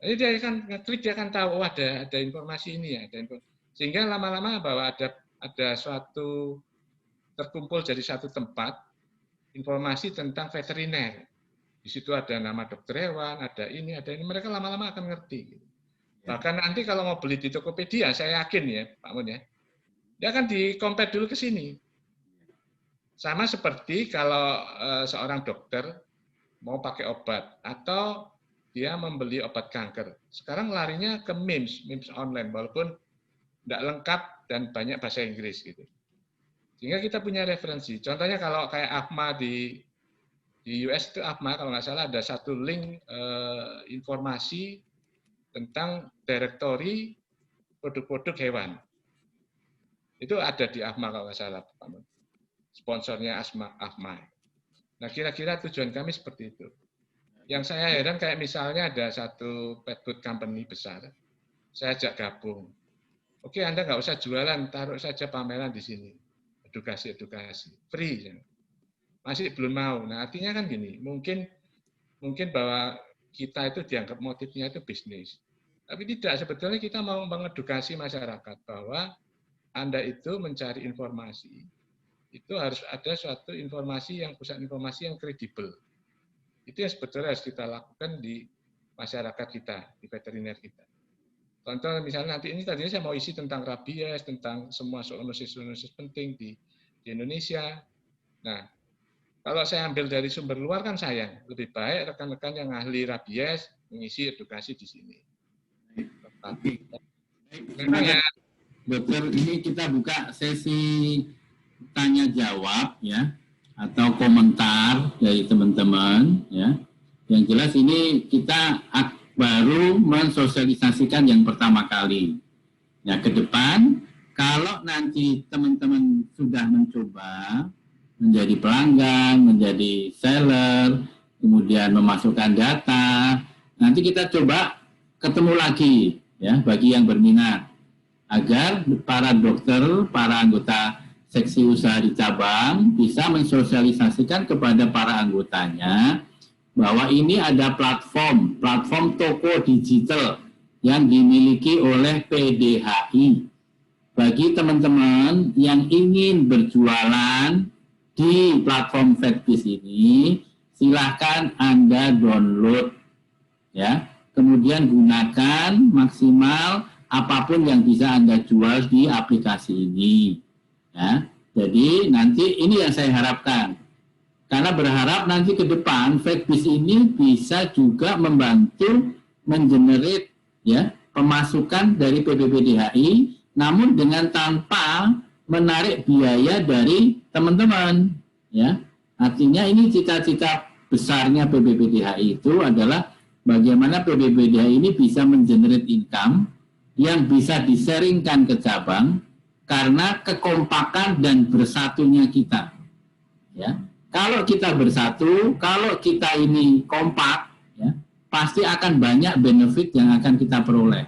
Jadi dia akan ngeklik, dia akan tahu, oh ada informasi ini ya. Sehingga lama-lama bahwa ada suatu terkumpul jadi satu tempat informasi tentang veteriner. Di situ ada nama dokter hewan, ada ini. Mereka lama-lama akan ngerti. Bahkan nanti kalau mau beli di Tokopedia, saya yakin ya Pak Mun ya, dia akan di-compare dulu ke sini. Sama seperti kalau seorang dokter mau pakai obat atau dia membeli obat kanker. Sekarang larinya ke memes online, walaupun tidak lengkap dan banyak bahasa Inggris gitu. Sehingga kita punya referensi. Contohnya kalau kayak AFMA di US itu AFMA kalau nggak salah ada satu link informasi tentang direktori produk-produk hewan. Itu ada di AFMA kalau nggak salah. Sponsornya AFMA. Nah kira-kira tujuan kami seperti itu. Yang saya heran kayak misalnya ada satu pet food company besar, saya ajak gabung. Oke, Anda nggak usah jualan, taruh saja pameran di sini. Edukasi, free. Masih belum mau. Nah, artinya kan gini, mungkin bahwa kita itu dianggap motifnya itu bisnis. Tapi tidak, sebetulnya kita mau mengedukasi masyarakat bahwa Anda itu mencari informasi, itu harus ada suatu informasi yang pusat informasi yang kredibel. Itu yang sebetulnya harus kita lakukan di masyarakat kita, di veteriner kita. Contoh misalnya nanti ini tadinya saya mau isi tentang rabies, tentang semua zoonosis penting di Indonesia. Nah, kalau saya ambil dari sumber luar kan sayang. Lebih baik rekan-rekan yang ahli rabies mengisi edukasi di sini. Memang Dokter, ini kita buka sesi tanya jawab ya, atau komentar dari teman-teman ya. Yang jelas ini kita baru mensosialisasikan yang pertama kali. Ya, ke depan kalau nanti teman-teman sudah mencoba menjadi pelanggan, menjadi seller, kemudian memasukkan data, nanti kita coba ketemu lagi ya bagi yang berminat agar para dokter, para anggota seksi usaha di cabang bisa mensosialisasikan kepada para anggotanya bahwa ini ada platform toko digital yang dimiliki oleh PDHI. Bagi teman-teman yang ingin berjualan di platform Vetbis ini, silahkan Anda download ya. Kemudian gunakan maksimal apapun yang bisa Anda jual di aplikasi ini. Ya. Jadi nanti ini yang saya harapkan. Karena berharap nanti ke depan Vetbis ini bisa juga membantu mengenerate ya pemasukan dari PBPDHI, namun dengan tanpa menarik biaya dari teman-teman, ya. Artinya ini cita-cita besarnya PBPDHI itu adalah bagaimana PBPDHI ini bisa mengenerate income yang bisa diseringkan ke cabang karena kekompakan dan bersatunya kita. Ya, kalau kita bersatu, kalau kita ini kompak, ya, pasti akan banyak benefit yang akan kita peroleh.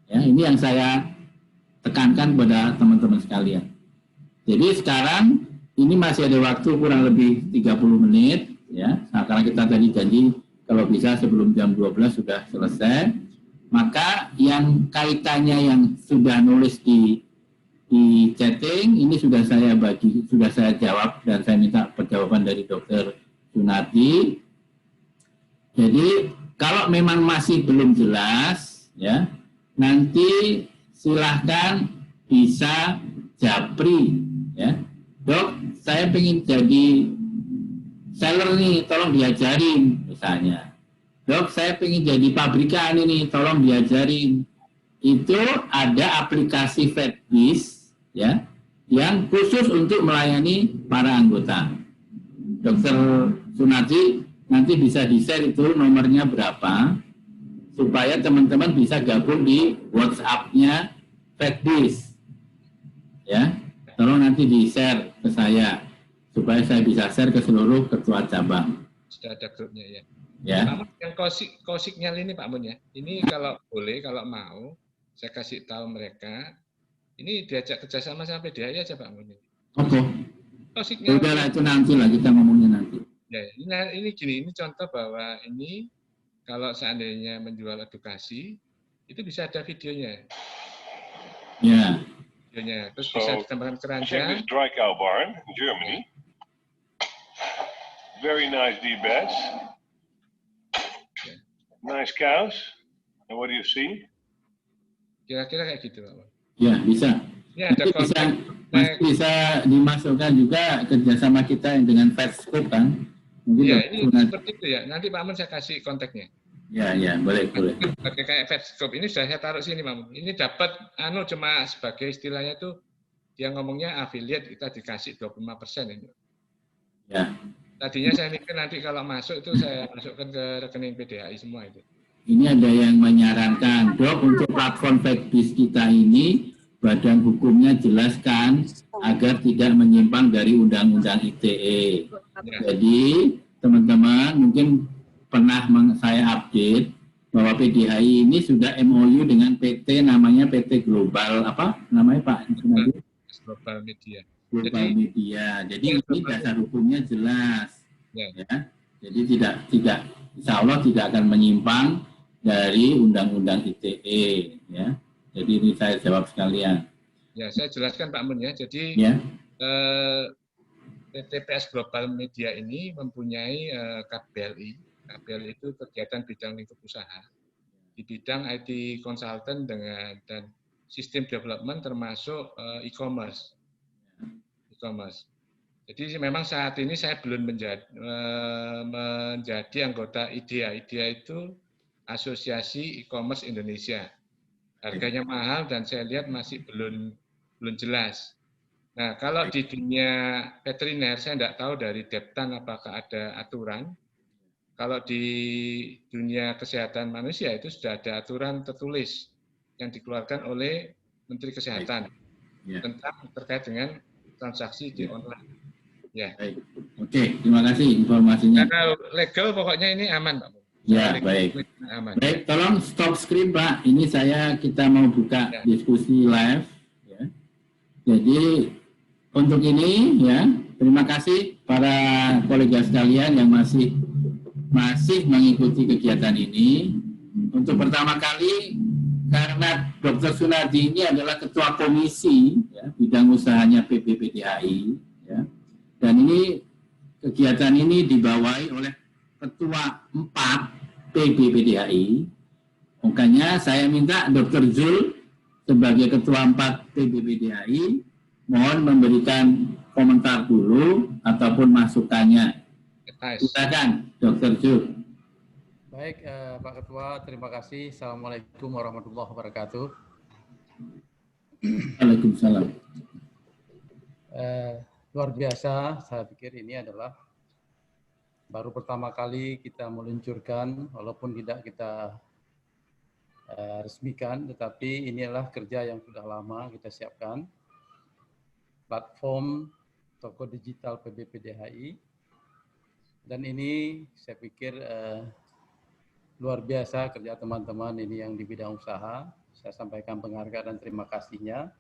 Ya, ini yang saya tekankan kepada teman-teman sekalian. Jadi sekarang ini masih ada waktu kurang lebih 30 menit, ya. Nah, karena kita tadi janji kalau bisa sebelum jam 12 sudah selesai. Maka yang kaitannya yang sudah nulis di chatting ini sudah saya jawab dan saya minta perjawaban dari Dr. Sunardi. Jadi kalau memang masih belum jelas, ya, nanti silahkan bisa japri, ya. Dok, saya pengen jadi seller nih, tolong diajarin misalnya. Dok, saya pengen jadi pabrikan ini, tolong diajarin. Itu ada aplikasi FedBiz, ya, yang khusus untuk melayani para anggota. Dr. Sunardi nanti bisa di-share itu nomornya berapa, supaya teman-teman bisa gabung di WhatsApp-nya FedBiz. Ya, tolong nanti di-share ke saya, supaya saya bisa share ke seluruh ketua cabang. Sudah ada grupnya ya. Ya. Pak Mun, yang kosiknya ini Pak Mun ya, ini kalau boleh, kalau mau, saya kasih tahu mereka, ini diajak kerjasama sama PDHI aja Pak Mun. Oke. Kosiknya. Udahlah itu nanti lah, kita ngomongnya nanti. Ya, ini gini, ini contoh bahwa ini kalau seandainya menjual edukasi, itu bisa ada videonya. Ya. Videonya, terus bisa ditambahkan keranjang. Dry-cow barn in Germany. Very nice D-beds. Nice cows. And what do you see? Kira-kira kayak gitu, Pak. Ya, bisa. Ini ada bisa dimasukkan juga kerjasama kita yang dengan FedScope kan. Mungkin ya, ini seperti itu ya. Nanti Pak Mun saya kasih kontaknya. Ya, boleh. Pakai kayak FedScope ini sudah saya taruh sini, Pak Mun. Ini dapat cuma sebagai istilahnya tuh dia ngomongnya affiliate, kita dikasih 25% ini. Ya. Tadinya saya mikir nanti kalau masuk itu saya masukkan ke rekening PDHI semua itu. Ini ada yang menyarankan, Dok, untuk platform FedBiz kita ini badan hukumnya jelaskan agar tidak menyimpang dari Undang-Undang ITE. Ya. Jadi teman-teman mungkin pernah saya update bahwa PDHI ini sudah MOU dengan PT namanya PT Global apa namanya Pak? Global Media. Global Media. Jadi ini dasar hukumnya jelas, ya. Jadi tidak insya Allah tidak akan menyimpang dari Undang-Undang ITE, ya. Jadi ini saya jawab sekalian. Ya, saya jelaskan Pak Mun ya. Jadi PT PS Global Media ini mempunyai KBLI. KBLI itu kegiatan bidang lingkup usaha di bidang IT consultant dan sistem development termasuk e-commerce. Jadi memang saat ini saya belum menjadi anggota IDEA. IDEA itu Asosiasi E-commerce Indonesia. Harganya mahal dan saya lihat masih belum jelas. Nah, kalau di dunia veteriner saya tidak tahu dari Deptan apakah ada aturan. Kalau di dunia kesehatan manusia itu sudah ada aturan tertulis yang dikeluarkan oleh Menteri Kesehatan tentang terkait dengan transaksi di online. Ya. Baik. Oke, terima kasih informasinya. Karena legal pokoknya ini aman, Pak. Ya, baik. Aman. Baik, tolong stop screen, Pak. Ini kita mau buka diskusi live. Ya. Jadi untuk ini, ya, terima kasih para kolega sekalian yang masih mengikuti kegiatan ini. Untuk pertama kali, karena Dr. Sunardi ini adalah ketua komisi ya, bidang usahanya PBPDHI, ya, dan ini kegiatan ini dibawahi oleh ketua 4 PBPDHI. Makanya saya minta Dr. Zul sebagai ketua 4 PBPDHI mohon memberikan komentar dulu ataupun masukannya. Silakan Dr. Zul. Baik, Pak Ketua, terima kasih. Assalamualaikum warahmatullahi wabarakatuh. Waalaikumsalam. Luar biasa, saya pikir ini adalah baru pertama kali kita meluncurkan, walaupun tidak kita resmikan, tetapi ini adalah kerja yang sudah lama kita siapkan. Platform toko digital PBPDHI, dan ini saya pikir luar biasa kerja teman-teman ini yang di bidang usaha. Saya sampaikan penghargaan dan terima kasihnya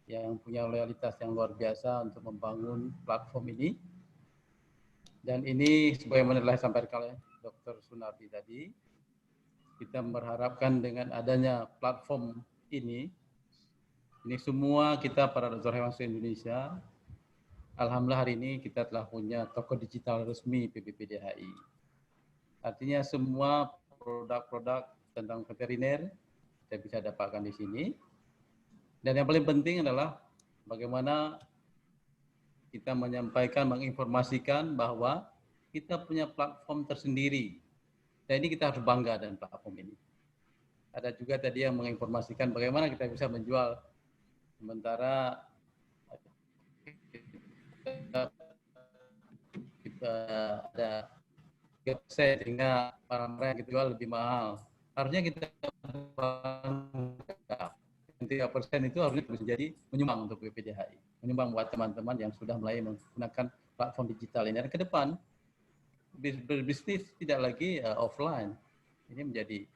yang punya loyalitas yang luar biasa untuk membangun platform ini. Dan ini sebagaimana telah disampaikan oleh Dr. Sunardi tadi, kita berharapkan dengan adanya platform ini semua kita para dokter hewan se-Indonesia, alhamdulillah hari ini kita telah punya toko digital resmi PBPDHI. Artinya semua produk-produk tentang veteriner kita bisa dapatkan di sini. Dan yang paling penting adalah bagaimana kita menyampaikan, menginformasikan bahwa kita punya platform tersendiri. Dan ini kita harus bangga dengan platform ini. Ada juga tadi yang menginformasikan bagaimana kita bisa menjual, sementara kita ada 3% sehingga barang-barang yang kita jual lebih mahal. Harusnya kita 3% itu harusnya bisa jadi menyumbang untuk PBPDHI, menyumbang buat teman-teman yang sudah mulai menggunakan platform digital ini. Dan ke depan berbisnis tidak lagi offline, ini menjadi